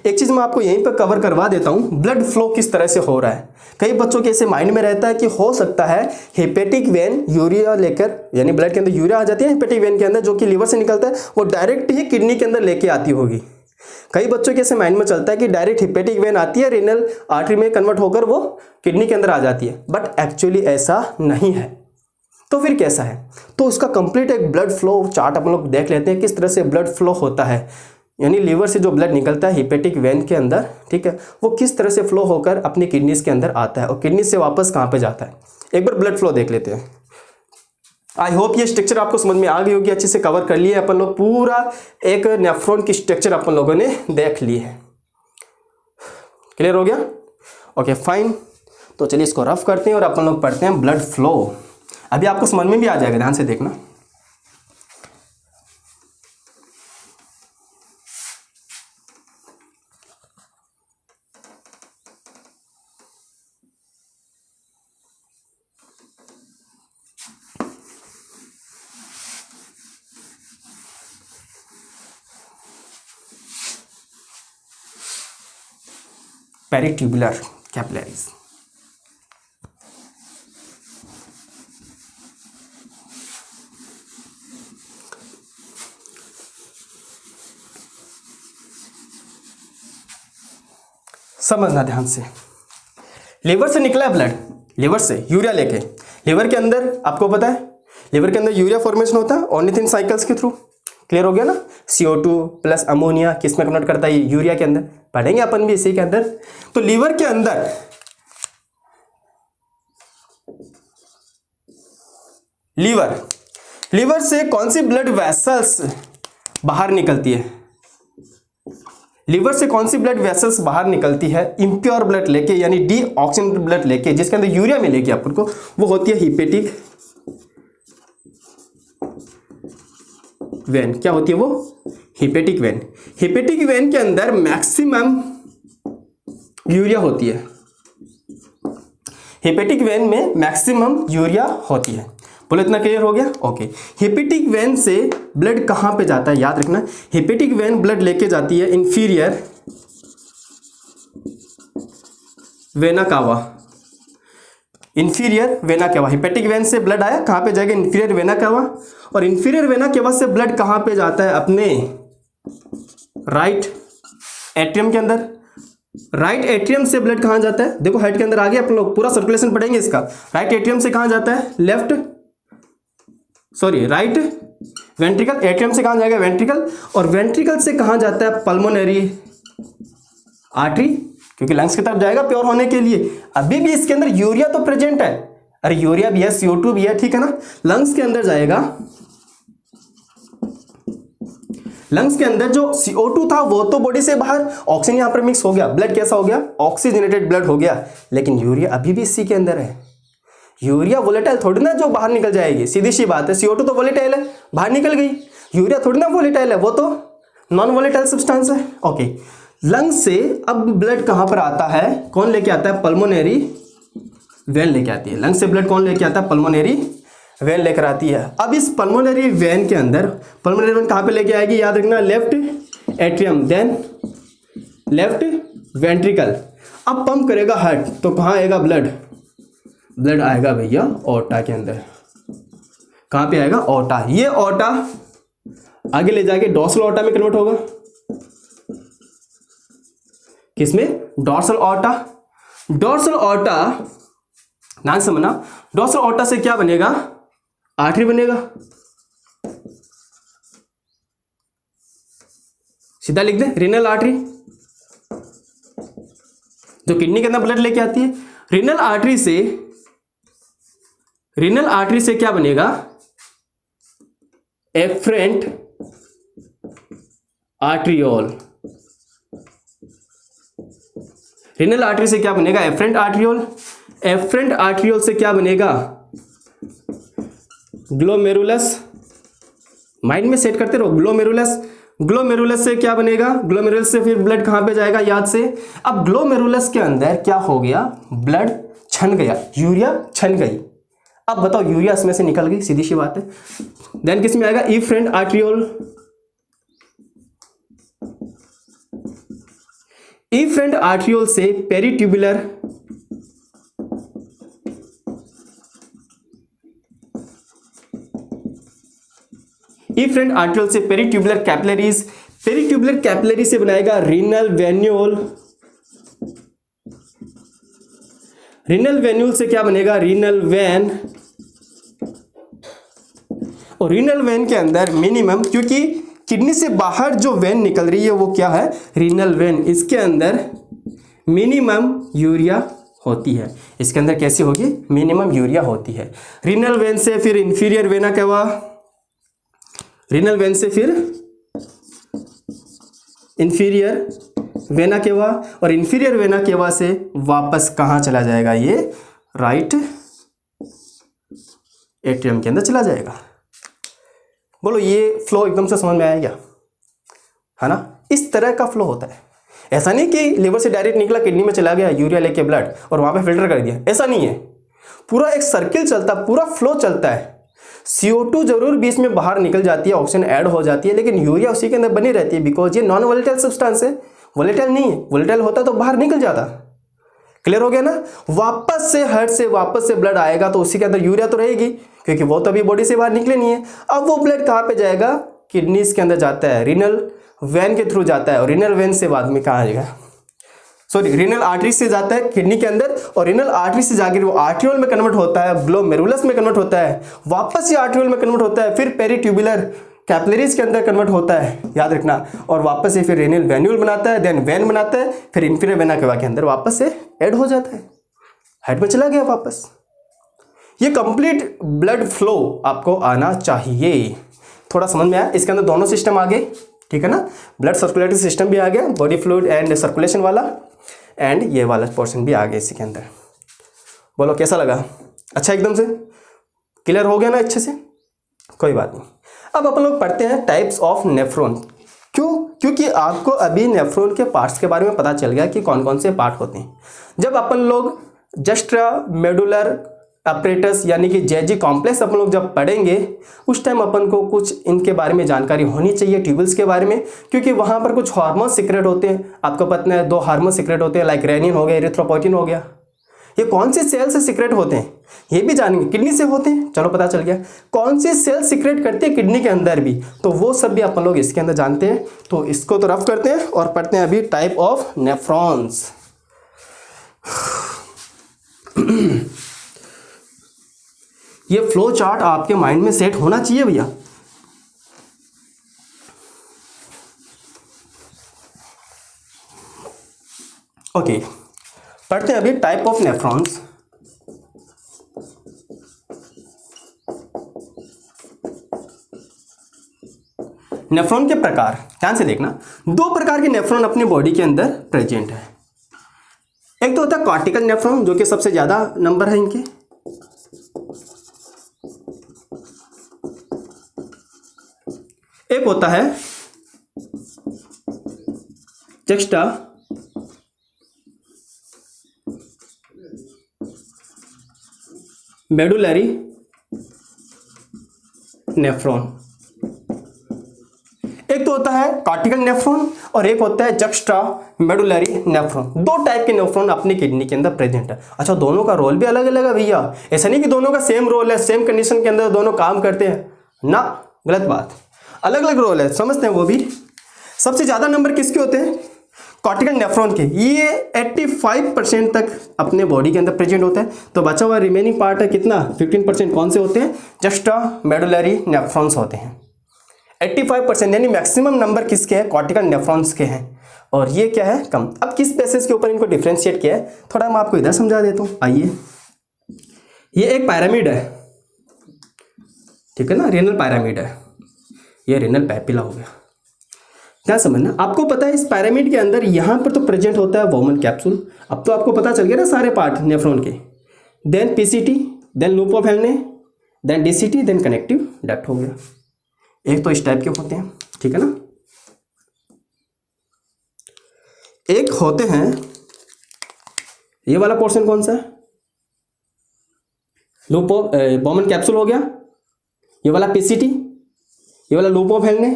एक चीज मैं आपको यहीं पर कवर करवा देता हूं, ब्लड फ्लो किस तरह से हो रहा है। कई बच्चों के ऐसे माइंड में रहता है कि हो सकता है हेपेटिक वेन यूरिया लेकर, यानी ब्लड के अंदर यूरिया आ जाती है हेपेटिक वेन के अंदर, जो कि लीवर से निकलता है, वो डायरेक्ट ही किडनी के अंदर लेके आती होगी। कई बच्चों के ऐसे माइंड में चलता है कि डायरेक्ट हिपेटिक वेन आती है, रेनल आर्टरी में कन्वर्ट होकर वो किडनी के अंदर आ जाती है, बट एक्चुअली ऐसा नहीं है। तो फिर कैसा है, तो उसका कंप्लीट एक ब्लड फ्लो चार्ट अपन लोग देख लेते हैं, किस तरह से ब्लड फ्लो होता है। यानी लीवर से जो ब्लड निकलता है हिपेटिक वेन के अंदर, ठीक है, वो किस तरह से फ्लो होकर अपनी किडनीज के अंदर आता है और किडनी से वापस कहाँ पे जाता है। एक बार ब्लड फ्लो देख लेते हैं। आई होप ये स्ट्रक्चर आपको समझ में आ गई होगी, अच्छे से कवर कर लिए अपन लोग, पूरा एक नेफ्रॉन की स्ट्रक्चर अपन लोगों ने देख ली है। क्लियर हो गया। ओके फाइन, तो चलिए इसको रफ करते हैं और अपन लोग पढ़ते हैं ब्लड फ्लो। अभी आपको समझ में भी आ जाएगा, ध्यान से देखना। पेरीट्यूबुलर कैपिलरीज, समझना ध्यान से। लीवर से निकला है ब्लड, लीवर से यूरिया लेके, लीवर के अंदर आपको पता है लीवर के अंदर यूरिया फॉर्मेशन होता है ऑर्निथिन साइकिल्स के थ्रू, क्लियर हो गया ना। CO2 प्लस अमोनिया किस में कन्वर्ट करता है, यूरिया के अंदर, पढ़ेंगे अपन भी इसी के अंदर। तो लीवर के अंदर लीवर से कौन सी ब्लड वेसल्स बाहर निकलती है, लीवर से कौन सी ब्लड वेसल्स बाहर निकलती है इम्प्योर ब्लड लेके, यानी डीऑक्सीजनेटेड ब्लड लेके, जिसके अंदर यूरिया मिलेगी अपन को, वो होती है हिपेटिक वेन। क्या होती है वो, हिपेटिक वेन। हिपेटिक वेन के अंदर मैक्सिमम यूरिया होती है, हिपेटिक वेन में मैक्सिमम यूरिया होती है। बोलो इतना क्लियर हो गया, ओके। हिपेटिक वेन से ब्लड कहां पे जाता है, याद रखना, हिपेटिक वेन ब्लड लेके जाती है inferior vena cava, inferior vena cava. Hepatic when से ब्लड आया, कहां पे जाएगा, इंफीरियर वेना कावा। और इंफीरियर वेना कावा से ब्लड कहां पे जाता है, अपने राइट एट्रियम के अंदर। राइट एट्रियम से ब्लड कहां जाता है, देखो हेड के अंदर आ गया, अपन लोग पूरा सर्कुलेशन पढ़ेंगे इसका। राइट एट्रियम से कहां जाता है, राइट वेंट्रिकल। एट्रियम से कहां जाएगा, वेंट्रिकल। और वेंट्रिकल से कहां जाता है, पल्मोनरी आर्टरी, क्योंकि लंग्स की तरफ जाएगा प्योर होने के लिए। अभी भी इसके अंदर यूरिया तो प्रेजेंट है, अरे यूरिया भी है, CO2 भी है, ठीक है ना। लंग्स के अंदर जाएगा, लंग्स के अंदर जो CO2 था वो तो बॉडी से बाहर, ऑक्सीजन यहां पर मिक्स हो गया, ब्लड कैसा हो गया, ऑक्सीजनेटेड ब्लड हो गया। लेकिन यूरिया अभी भी इसी के अंदर है। यूरिया वोलेटाइल थोड़ी ना जो बाहर निकल जाएगी, सीधी सी बात है। CO2 तो वोलेटाइल है, बाहर निकल गई। यूरिया थोड़ी ना वोलेटाइल है, वो तो नॉन वोलेटाइल सब्सटेंस है, ओके। लंग्स से अब ब्लड कहां पर आता है, कौन लेके आता है, पल्मोनरी वेन लेके आती है। लंग्स से ब्लड कौन लेके आता है, पल्मोनरी वेन लेकर आती है। अब इस पल्मोनरी वेन के अंदर, पल्मोनरी वेन कहां पे लेके आएगी, याद रखना, left atrium, then left ventricle. अब पंप करेगा हार्ट, तो कहां आएगा ब्लड, ब्लड आएगा भैया ओटा के अंदर। कहां पे आएगा, ओटा। ये ओटा आगे ले जाके डॉर्सल ओटा में कन्वर्ट होगा, किसमें, डॉर्सल ओटा। डॉर्सल ओटा ध्यान से समझना, डॉर्सल ओटा से क्या बनेगा, आर्टरी बनेगा। सीधा लिख दे, रीनल आर्टरी, जो किडनी के अंदर ब्लड लेके आती है। रीनल आर्टरी से क्या बनेगा, एफरेंट आर्ट्रियोल। रीनल आर्टरी से क्या बनेगा, एफरेंट आर्ट्रियोल। एफरेंट आर्ट्रियोल से क्या बनेगा, ग्लोमेरुलस। माइंड में सेट करते रहो, ग्लोमेरुलस। ग्लोमेरुलस से क्या बनेगा, ग्लोमेरुलस से फिर ब्लड कहां पे जाएगा, याद से। अब ग्लोमेरुलस के अंदर क्या हो गया, ब्लड छन गया, यूरिया छन गई। अब बताओ, यूरिया इसमें से निकल गई, सीधी सी बात है। देन किस में आएगा, इफरेंट आर्ट्रियोल। इफरेंट आर्ट्रियोल से पेरिट्यूबुलर, इफरेंट आर्ट्रियोल से पेरिट्यूबुलर कैपिलरीज। पेरिट्यूबुलर कैपिलरी से बनाएगा रीनल वेन्यूल। रीनल वेन्यूल से क्या बनेगा, रीनल वेन। और रीनल वेन के अंदर मिनिमम, क्योंकि किडनी से बाहर जो वेन निकल रही है वो क्या है, रीनल वेन। इसके अंदर मिनिमम यूरिया होती है, इसके अंदर कैसी होगी, मिनिमम यूरिया होती है। रीनल वेन से फिर inferior vena cava, renal vein से फिर इंफीरियर वेना केवा, और इंफीरियर वेना केवा से वापस कहां चला जाएगा, ये राइट एट्रियम के अंदर चला जाएगा। बोलो ये फ्लो एकदम से समझ में आया क्या, है ना। इस तरह का फ्लो होता है। ऐसा नहीं कि लिवर से डायरेक्ट निकला किडनी में चला गया यूरिया लेके ब्लड और वहां पे फिल्टर कर दिया, ऐसा नहीं है। पूरा एक सर्किल चलता, पूरा फ्लो चलता है। CO2 जरूर बीच में बाहर निकल जाती है, ऑक्सीजन ऐड हो जाती है, लेकिन यूरिया उसी के अंदर बनी रहती है, बिकॉज ये नॉन वोलेटाइल सब्सटेंस है, वोलेटाइल नहीं है। वोलेटाइल होता तो बाहर निकल जाता। क्लियर हो गया ना। वापस से हार्ट से वापस से ब्लड आएगा तो उसी के अंदर यूरिया तो रहेगी, क्योंकि वो तो अभी बॉडी से बाहर निकले नहीं है। अब वो ब्लड कहाँ पे जाएगा, किडनीज के अंदर जाता है, रीनल वेन के थ्रू जाता है, और रीनल वेन से बाद में कहाँ आएगा, सॉरी रीनल आर्टरी से जाता है किडनी के अंदर, और रीनल आर्टरी से जाकर वो आर्ट्रियोल में कन्वर्ट होता है, ग्लोमेरुलस में कन्वर्ट होता है, वापस ये आर्ट्रियोल में कन्वर्ट होता है, फिर पेरिट्यूबुलर कैपिलरीज के अंदर कन्वर्ट होता है, याद रखना, और वापस से फिर रेनियल वेन्यूल बनाता है, देन वेन बनाता है, फिर इंफीरियर वेना केवा के अंदर वापस से ऐड हो जाता है, हेड में चला गया वापस। ये कंप्लीट ब्लड फ्लो आपको आना चाहिए। थोड़ा समझ में आया? इसके अंदर दोनों सिस्टम आ गए, ठीक है ना, ब्लड सर्कुलेटरी सिस्टम भी आ गया, बॉडी फ्लूइड एंड सर्कुलेशन वाला, एंड ये वाला पोर्शन भी आ गया इसी के अंदर। बोलो कैसा लगा? अच्छा, एकदम से क्लियर हो गया ना अच्छे से? कोई बात नहीं। अब अपन लोग पढ़ते हैं टाइप्स ऑफ नेफ्रॉन। क्यों? क्योंकि आपको अभी नेफ्रॉन के पार्ट्स के बारे में पता चल गया कि कौन कौन से पार्ट होते हैं। जब अपन लोग जस्ट्रा मेडुलर अपरेटस यानी कि जेजी कॉम्प्लेक्स अपन लोग जब पढ़ेंगे, उस टाइम अपन को कुछ इनके बारे में जानकारी होनी चाहिए, ट्यूबल्स के बारे में, क्योंकि वहाँ पर कुछ हार्मोन सीक्रेट होते हैं। आपको पता है 2 हार्मोन सीक्रेट होते हैं, लाइक रेनिन हो गया, एरिथ्रोपोइटिन हो गया। ये कौन से सेल से सीक्रेट होते हैं ये भी जानेंगे। किडनी से होते हैं, चलो पता चल गया। कौन सी सेल सीक्रेट करती है किडनी के अंदर भी, तो वो सब भी अपन लोग इसके अंदर जानते हैं। तो इसको तो रफ करते हैं और पढ़ते हैं अभी टाइप ऑफ नेफ्रॉन्स। ये फ्लो चार्ट आपके माइंड में सेट होना चाहिए भैया। ओके, पढ़ते हैं अभी टाइप ऑफ नेफ्रॉन्स। नेफ्रॉन के प्रकार ध्यान से देखना। 2 प्रकार के नेफ्रॉन अपनी बॉडी के अंदर प्रेजेंट है। एक तो होता है कॉर्टिकल नेफ्रॉन, जो कि सबसे ज्यादा नंबर है इनके। एक होता है जक्स्टा मेडुलरी नेफ्रॉन। एक तो होता है कॉर्टिकल नेफ्रॉन और एक होता है जक्स्ट्रा मेडुलरी नेफ्रॉन। 2 टाइप के नेफ्रॉन अपनी किडनी के अंदर प्रेजेंट है। अच्छा, दोनों का रोल भी अलग अलग है भैया। ऐसा नहीं कि दोनों का सेम रोल है, सेम कंडीशन के अंदर दोनों काम करते हैं ना, गलत बात। अलग अलग रोल है, समझते हैं वो भी। सबसे ज्यादा नंबर किसके होते हैं? कॉर्टिकल नेफ्रॉन के। ये 85% तक अपने बॉडी के अंदर प्रेजेंट होता है। तो बचा हुआ रिमेनिंग पार्ट है कितना? 15% कौन से होते हैं? जस्ट्रा मेडुलरी नेफ्रॉन्स होते हैं। 85% यानी मैक्सिमम नंबर किसके हैं? कॉर्टिकल नेफ्रॉन्स के हैं। और ये क्या है? कम। अब किस बेसिस के ऊपर इनको डिफ्रेंशिएट किया है, थोड़ा मैं आपको इधर समझा देता हूँ। आइए, ये एक पिरामिड है, ठीक है ना, रेनल पिरामिड है। ये रेनल पैपिला हो गया। क्या समझना? आपको पता है इस पिरामिड के अंदर यहाँ पर तो प्रेजेंट होता है वोमन कैप्सूल। अब तो आपको पता चल गया ना सारे पार्ट नेफ्रॉन के। Then PCT, then loop of हेल्ने, then DCT, then connective duct हो गया। एक तो इस टाइप के होते हैं, ठीक है ना। एक होते हैं, ये वाला पोर्शन कौन सा है? लूप ऑफ वोमन कैप्सूल हो गया। ये वाला पीसीटी, ये वाला लूप ऑफ हेल्ने,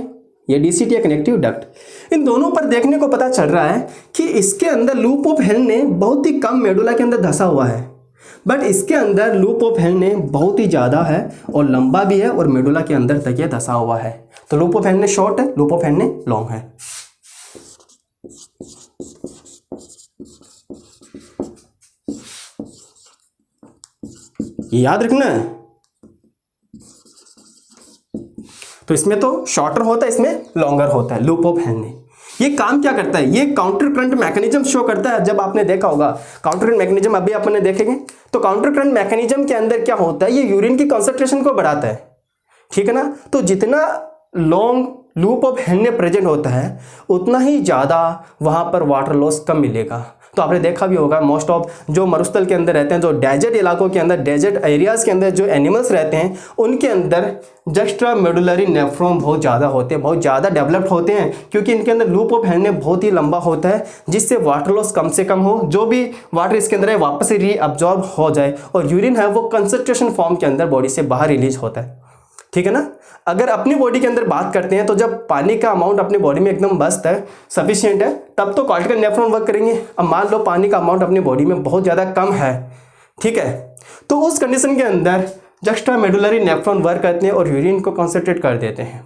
ये डीसीटी या कनेक्टिव डक्ट। इन दोनों पर देखने को पता चल रहा है कि इसके अंदर लूप ऑफ हेल्ने बहुत ही कम मेडुला के अंदर धंसा हुआ है, बट इसके अंदर लूप ऑफ हेल्ने बहुत ही ज़्यादा है और लंबा भी है और मेडुला के अंदर तक ये धंसा हुआ है। तो लूप ऑफ हेल्ने शॉर्ट है, लूप ऑफ हेल्ने लॉन्ग है। ये याद रखना है। तो इसमें तो शॉर्टर होता है, इसमें लॉन्गर होता है लूप ऑफ हेल्ने। ये काम क्या करता है? ये काउंटर करंट मैकेनिज्म शो करता है। जब आपने देखा होगा काउंटर करंट मैकेनिज्म, अभी अपने देखेंगे। तो काउंटर करंट मैकेनिज्म के अंदर क्या होता है? ये यूरिन की कंसंट्रेशन को बढ़ाता है, ठीक है ना। तो जितना लॉन्ग लूप ऑफ हेल्ने प्रेजेंट होता है उतना ही ज़्यादा वहाँ पर वाटर लॉस कम मिलेगा। तो आपने देखा भी होगा मोस्ट ऑफ जो मरुस्थल के अंदर रहते हैं, जो डेजर्ट इलाकों के अंदर, डेजर्ट एरियाज़ के अंदर जो एनिमल्स रहते हैं, उनके अंदर जस्ट्रा मेडुलरी नेफ्रॉन बहुत ज़्यादा होते हैं, बहुत ज़्यादा डेवलप्ड होते हैं, क्योंकि इनके अंदर लूप ऑफ हेल्ने बहुत ही लंबा होता है, जिससे वाटर लॉस कम से कम हो, जो भी वाटर इसके अंदर है वापस से रीअब्जॉर्ब हो जाए और यूरिन है वो कंसंट्रेशन फॉर्म के अंदर बॉडी से बाहर रिलीज होता है, ठीक है ना। अगर अपनी बॉडी के अंदर बात करते हैं तो जब पानी का अमाउंट अपनी बॉडी में एकदम मस्त है, सफिशिएंट है, तब तो कॉर्टिकल नेफ्रॉन वर्क करेंगे। अब मान लो पानी का अमाउंट अपनी बॉडी में बहुत ज़्यादा कम है, ठीक है, तो उस कंडीशन के अंदर जस्ट्रा मेडुलरी नेफ्रॉन वर्क करते हैं और यूरिन को कॉन्सेंट्रेट कर देते हैं,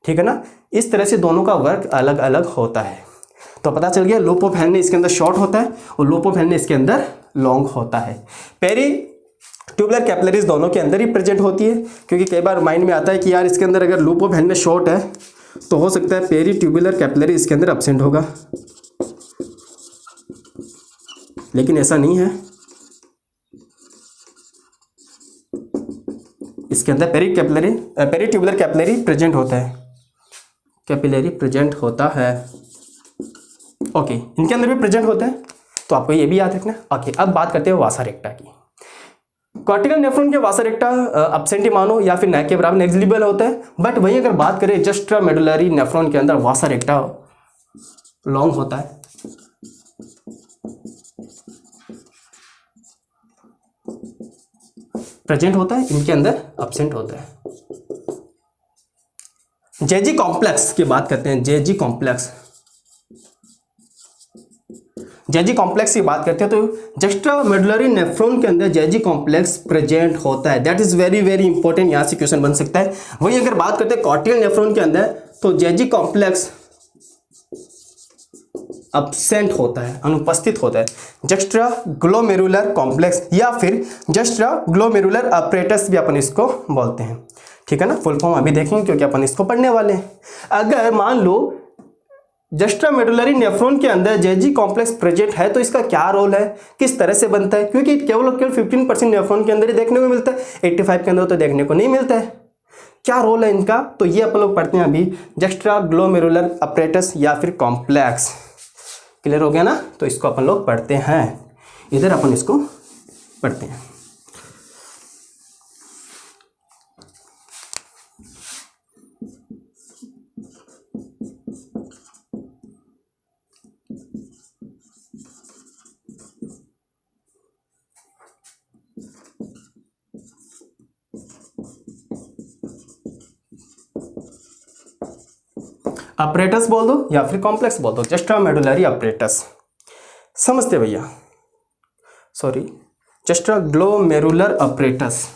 ठीक है ना। इस तरह से दोनों का वर्क अलग अलग होता है। तो पता चल गया लूप ऑफ हेल्ने इसके अंदर शॉर्ट होता है और लूप ऑफ हेल्ने इसके अंदर लॉन्ग होता है। ट्यूबुलर कैपिलरीज दोनों के अंदर ही प्रेजेंट होती है, क्योंकि कई बार माइंड में आता है कि यार इसके अंदर अगर लूप ऑफ हेनरी शॉर्ट है तो हो सकता है पेरी ट्यूबुलर कैपिलरी इसके अंदर एब्सेंट होगा, लेकिन ऐसा नहीं है। इसके अंदर पेरी ट्यूबुलर कैपिलरी प्रेजेंट होता है, कैपिलरी प्रेजेंट होता है। ओके, इनके अंदर भी प्रेजेंट होता है, तो आपको ये भी याद रखना। ओके, अब बात करते हैं वासा रेक्टा की। कॉर्टिकल नेफ्रॉन के वासा रेक्टा एब्सेंट मानो या फिर न के बराबर नेग्लिजिबल होता है, बट वहीं अगर बात करें जस्ट्रा मेडुलरी नेफ्रॉन के अंदर वासा रेक्टा लॉन्ग होता है। प्रेजेंट होता है, इनके अंदर एब्सेंट होता है। जेजी कॉम्प्लेक्स की बात करते हैं। जेजी कॉम्प्लेक्स की बात करते हैं तो जस्ट्रा मेडुलरी नेफ्रॉन के अंदर जेजी कॉम्प्लेक्स प्रेजेंट होता है। That is very very important, यहां से क्वेश्चन बन सकता है। वहीं अगर बात करते हैं कॉर्टिकल नेफ्रॉन के अंदर तो जेजी कॉम्प्लेक्स एब्सेंट होता है, अनुपस्थित होता है। जस्ट्रा ग्लोमेरुलर कॉम्प्लेक्स या फिर जस्ट्रा ग्लोमेरुलर अपरेटस भी अपन इसको बोलते हैं, ठीक है ना। फुल फॉर्म अभी देखेंगे क्योंकि अपन इसको पढ़ने वाले हैं। अगर मान लो जस्ट्रा मेडुलरी नेफ्रॉन के अंदर जेजी कॉम्प्लेक्स प्रेजेंट है तो इसका क्या रोल है, किस तरह से बनता है, क्योंकि केवल 15% नेफ्रॉन के अंदर ही देखने को मिलता है, 85 के अंदर तो देखने को नहीं मिलता है। क्या रोल है इनका, तो ये अपन लोग पढ़ते हैं अभी। जस्ट्रा ग्लोमेरुलर अपरेटस या फिर कॉम्प्लेक्स, क्लियर हो गया ना। तो इसको अपन लोग पढ़ते हैं, इधर अपन इसको पढ़ते हैं। अपरेटस बोल दो या फिर कॉम्प्लेक्स बोल दो, जस्ट्रा मेडुलरी अपरेटस समझते भैया, sorry juxtaglomerular apparatus.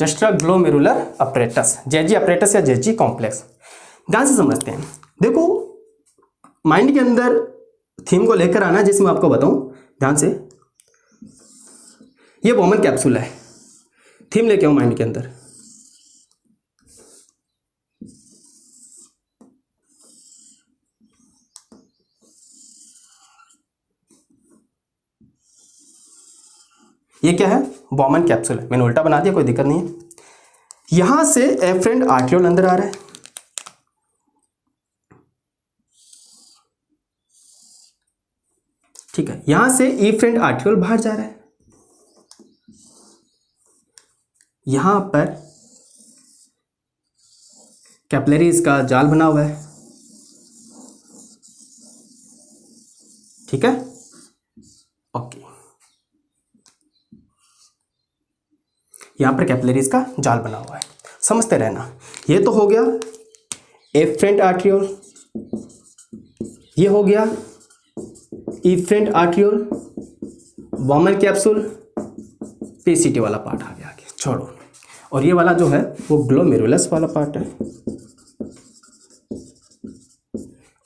Juxtaglomerular apparatus, JG apparatus या जेजी कॉम्प्लेक्स। ध्यान से समझते हैं। देखो माइंड के अंदर थीम को लेकर आना, जिसमें मैं आपको बताऊं ध्यान से। ये बॉमन कैप्सूल है, थीम लेके आओ माइंड के अंदर। ये क्या है, बॉमन कैप्सूल है। मैंने उल्टा बना दिया, कोई दिक्कत नहीं है। यहां से एफरेंट आर्ट्रियोल अंदर आ रहा है, ठीक है। यहां से इफरेंट आर्ट्रियोल बाहर जा रहा है। यहां पर कैपिलरीज का जाल बना हुआ है, ठीक है। ओके, यहां पर कैपिलरीज का जाल बना हुआ है, समझते रहना। ये तो हो गया एफरेंट आर्ट्रियोल, ये हो गया efferent arteriole, Bowman capsule, PCT वाला पार्ट आ गया आगे, छोड़ो। और ये वाला जो है वो ग्लोमेरुलस वाला पार्ट है।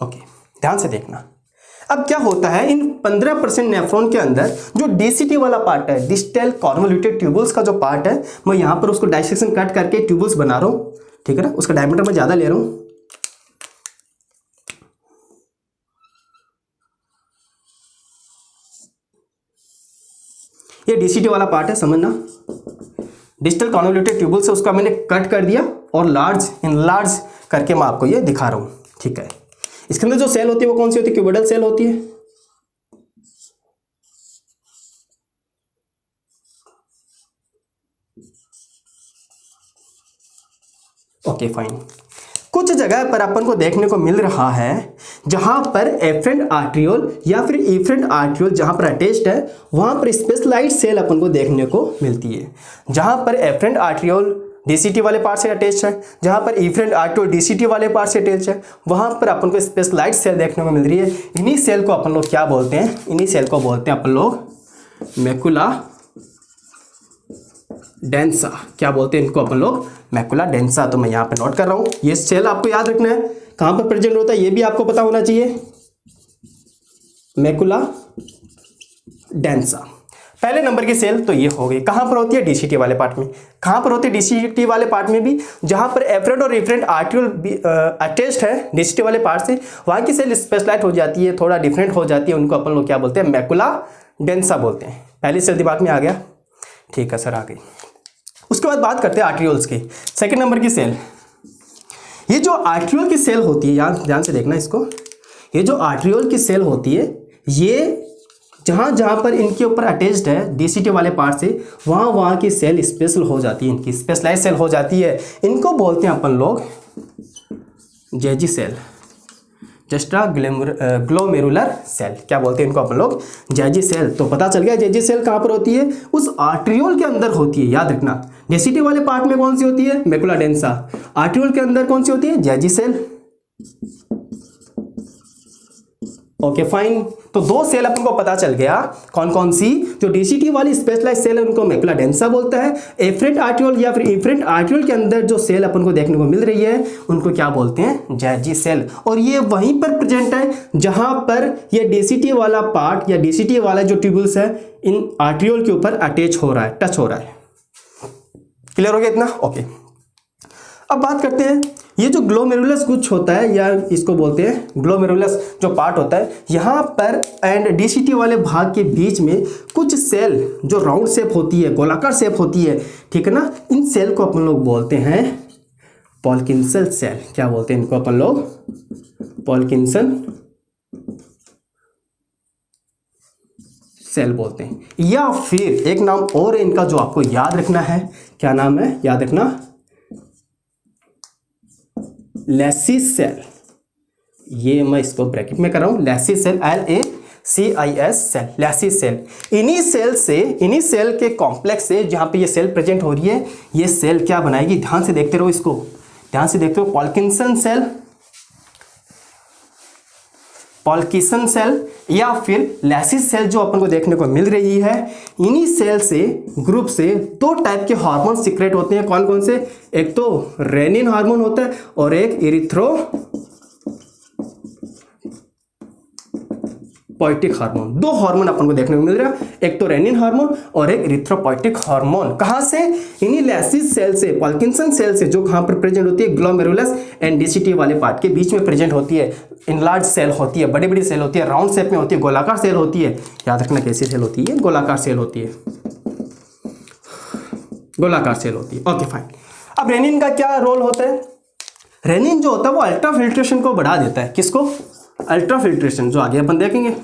ओके, ध्यान से देखना। अब क्या होता है, इन 15% नेफ्रॉन के अंदर जो डीसीटी वाला पार्ट है, डिस्टल कॉन्वोल्यूटेड ट्यूबुल्स का जो पार्ट है, मैं यहां पर उसको डाइसेक्शन कट करके ट्यूबुल्स बना रहा हूं, ठीक है ना। उसका डायमीटर मैं ज्यादा ले रहा हूं। ये डीसीटी वाला पार्ट है, समझना। डिजिटल कॉन्वोल्यूटेड ट्यूबुल से उसका मैंने कट कर दिया और इनलार्ज करके मैं आपको ये दिखा रहा हूं, ठीक है। इसके अंदर जो सेल होती है वो कौन सी होती है, क्यूबिडल सेल होती है। Okay fine. कुछ जगह पर अपन को देखने को मिल रहा है जहां पर एफरेंट आर्ट्रियोल या फिर इफरेंट आर्ट्रियोल जहां पर अटैच्ड है, वहां पर स्पेशलाइज्ड सेल अपन को देखने को मिलती है। जहां पर एफरेंट आर्ट्रियोल डीसीटी वाले पार्ट से अटैच है, जहां पर इफरेंट आर्ट्रियोल डीसीटी वाले पार्ट से अटैच है, वहां पर अपन को स्पेशलाइज्ड सेल देखने को मिल रही है। इन्हीं सेल को अपन लोग क्या बोलते हैं, इन्हीं सेल को बोलते हैं अपन लोग मैकुला डेंसा। क्या बोलते हैं इनको अपन लोग, मैकुला डेंसा। तो मैं यहाँ पे नोट कर रहा हूँ। ये सेल आपको याद रखना है, कहाँ पर प्रेजेंट होता है ये भी आपको पता होना चाहिए। Macula densa. पहले नंबर की सेल तो ये हो गई, कहाँ पर होती है, डीसीटी वाले पार्ट में। कहाँ पर होती है डीसीटी वाले पार्ट में भी, जहाँ पर एफरेंट और इफरेंट आर्ट्रियोल अटैच्ड है डीसीटी वाले पार्ट से, वहाँ की सेल स्पेशलाइज हो जाती है, थोड़ा डिफरेंट हो जाती है, उनको अपन लोग क्या बोलते हैं, मैकुला डेंसा बोलते हैं। पहली सेल दिमाग में आ गया, ठीक है सर, आ गई। उसके बाद बात करते हैं आर्ट्रियोल्स की। सेकेंड नंबर की सेल, ये जो आर्ट्रियोल की सेल होती है, ध्यान से देखना इसको, ये जो आर्ट्रियोल की सेल होती है, ये जहाँ जहाँ पर इनके ऊपर अटैच्ड है डीसीटी वाले पार्ट से, वहाँ की सेल स्पेशल हो जाती है, इनकी स्पेशलाइज सेल हो जाती है। इनको बोलते हैं अपन लोग जेजी सेल, जस्ट्रा ग्लोमेरुलर सेल। क्या बोलते हैं इनको अपन लोग, जेजी सेल। तो पता चल गया जेजी सेल कहाँ पर होती है, उस आर्ट्रियोल के अंदर होती है, याद रखना। डीसीटी वाले पार्ट में कौन सी होती है, मैकुला डेंसा। आर्ट्रियोल के अंदर कौन सी होती है, जेजी सेल। Okay fine. तो दो सेल अपन को पता चल गया, कौन कौन सी, जो डीसीटी वाली स्पेशलाइज सेल है उनको मैकुला डेंसा बोलता है। एफरेंट आर्ट्रियोल या फिर इफरेंट आर्ट्रियोल के अंदर जो सेल अपन को देखने को मिल रही है उनको क्या बोलते हैं, जेजी सेल। और ये वहीं पर प्रेजेंट है जहां पर ये डीसीटी वाला पार्ट या डीसीटी वाला जो ट्यूबुल्स है इन आर्ट्रियोल के ऊपर अटैच हो रहा है, टच हो रहा है। क्लियर हो गया इतना, ओके। अब बात करते हैं, ये जो ग्लोमेरुलस कुछ होता है, या इसको बोलते हैं ग्लोमेरुलस जो पार्ट होता है, यहाँ पर एंड डीसीटी वाले भाग के बीच में कुछ सेल जो राउंड शेप होती है, गोलाकार शेप होती है, ठीक है ना, इन सेल को अपन लोग बोलते हैं पॉल्किंसन सेल। क्या बोलते हैं इनको अपन लोग, पॉल्किंसन सेल बोलते हैं। या फिर एक नाम और है इनका जो आपको याद रखना है, क्या नाम है, याद रखना, लैसी सेल। ये मैं इसको ब्रैकेट में कर रहा हूं, लैसी सेल, LACIS सेल, लैसी सेल। इन्हीं सेल के कॉम्प्लेक्स से जहां पे ये सेल प्रेजेंट हो रही है, ये सेल क्या बनाएगी, ध्यान से देखते रहो इसको, ध्यान से देखते रहो। पॉल्किंसन सेल, पॉल्किंसन सेल या फिर लैसी सेल जो अपन को देखने को मिल रही है, इन्हीं सेल से, ग्रुप से दो टाइप के हार्मोन सीक्रेट होते हैं। कौन कौन से, एक तो रेनिन हार्मोन होता है और एक इरिथ्रोपोइटिक हार्मोन। दो हार्मोन अपन को देखने को मिल रहा है, एक तो रेनिन हार्मोन और एक इरिथ्रोपोइटिक हार्मोन। कहां से, इन्हीं लैसिस सेल से, पॉल्किंसन सेल से, जो कहां पर प्रेजेंट होती है, ग्लोमेरुलस एंड डीसीटी वाले पार्ट के बीच में प्रेजेंट होती है। इनलार्ज सेल होती है, बड़ी बड़ी सेल होती है, राउंड शेप में होती है, गोलाकार सेल होती है। याद रखना कैसी सेल होती है, गोलाकार सेल होती है, गोलाकार सेल होती है। Okay fine. अब रेनिन का क्या रोल होता है, रेनिन जो होता है वो अल्ट्रा फिल्ट्रेशन को बढ़ा देता है। किसको, अल्ट्रा फिल्ट्रेशन, जो आगे अपन देखेंगे।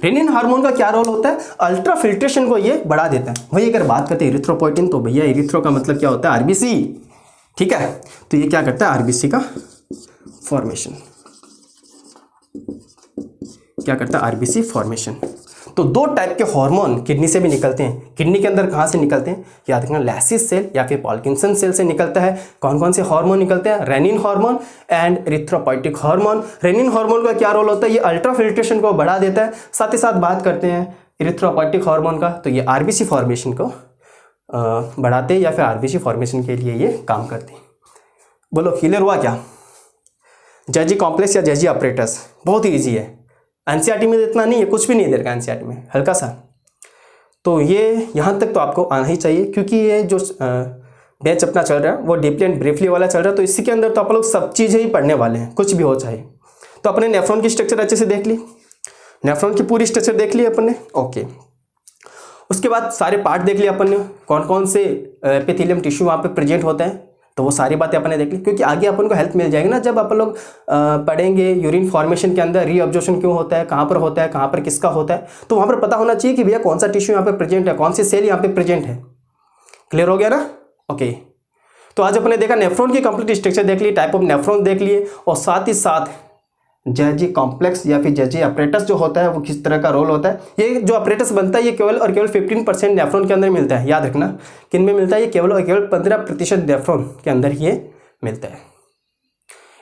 रेनिन हार्मोन का क्या रोल होता है, अल्ट्रा फिल्ट्रेशन को ये बढ़ा देता है। वही अगर बात करते हैं इरिथ्रोपोइटिन, तो भैया इरिथ्रो का मतलब क्या होता है, आरबीसी, ठीक है। तो ये क्या करता है, आरबीसी का फॉर्मेशन, क्या करता है, आरबीसी फॉर्मेशन। तो दो टाइप के हार्मोन किडनी से भी निकलते हैं। किडनी के अंदर कहाँ से निकलते हैं, याद रखना, लैसिस सेल या फिर पॉल्किंसन सेल से निकलता है। कौन कौन से हार्मोन निकलते हैं, renin hormone and erythropoietic hormone. Renin hormone का क्या रोल होता है, ये अल्ट्रा फिल्ट्रेशन को बढ़ा देता है। साथ ही साथ बात करते हैं इरिथ्रोपोइटिक हार्मोन का, तो ये आरबीसी फॉर्मेशन को बढ़ाते हैं या फिर आरबीसी फॉर्मेशन के लिए ये काम करते हैं। बोलो क्लियर हुआ क्या। जेजी कॉम्प्लेक्स या जेजी ऑपरेटस बहुत ही ईजी है, एनसीईआरटी में इतना नहीं है, कुछ भी नहीं देगा एनसीईआरटी में, हल्का सा। तो ये यहाँ तक तो आपको आना ही चाहिए, क्योंकि ये जो बैच अपना चल रहा है वो डीपली एंड ब्रीफली वाला चल रहा है। तो इसी के अंदर तो आप लोग सब चीज़ें ही पढ़ने वाले हैं, कुछ भी हो चाहे। तो अपने नेफ्रॉन की स्ट्रक्चर अच्छे से देख ली, नेफ्रॉन की पूरी स्ट्रक्चर देख ली अपन ने, ओके। उसके बाद सारे पार्ट देख लिए अपन ने, कौन कौन से एपिथेलियम टिश्यू वहाँ पे प्रेजेंट होते हैं, तो वो सारी बातें अपन ने देख ली। क्योंकि आगे अपन को हेल्प मिल जाएगी ना, जब अपन लोग पढ़ेंगे यूरिन फॉर्मेशन के अंदर रीअब्जॉर्प्शन क्यों होता है, कहाँ पर होता है, कहाँ पर किसका होता है, तो वहाँ पर पता होना चाहिए कि भैया कौन सा टिश्यू यहाँ पे प्रेजेंट है, कौन सी सेल यहाँ पे प्रेजेंट है। क्लियर हो गया ना, ओके। तो आज अपने देखा नेफ्रॉन की कंप्लीट स्ट्रक्चर देख ली, टाइप ऑफ नेफ्रॉन देख लिए, और साथ ही साथ जेजी कॉम्प्लेक्स या फिर जेजी अपरेटस जो होता है वो किस तरह का रोल होता है। ये जो अपरेटस बनता है ये केवल और केवल 15% नेफ्रॉन के अंदर मिलता है। याद रखना किन में मिलता है, ये केवल और केवल 15% नेफ्रॉन के अंदर ये मिलता है।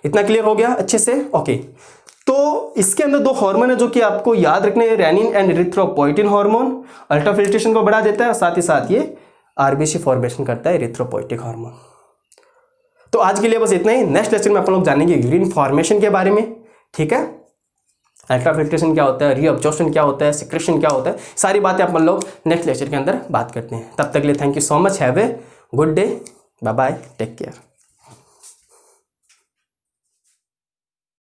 इतना क्लियर हो गया अच्छे से, ओके। तो इसके अंदर दो हार्मोन है जो कि आपको याद रखने हैं, renin and erythropoietin hormone ultra filtration को बढ़ा देता है, और साथ ही साथ ये आरबीसी फॉर्मेशन करता है, इरिथ्रोपोइटिक हार्मोन। तो आज के लिए बस इतना ही। नेक्स्ट लेक्चर में अपन लोग जानेंगे यूरिन फॉर्मेशन के बारे में, ठीक है, अल्ट्राफिल्ट्रेशन क्या होता है, रीअब्जॉर्प्शन क्या होता है, सिक्रेशन क्या होता है, सारी बातें अपन लोग नेक्स्ट लेक्चर के अंदर बात करते हैं। तब तक के लिए thank you so much, have a good day, bye bye, take care.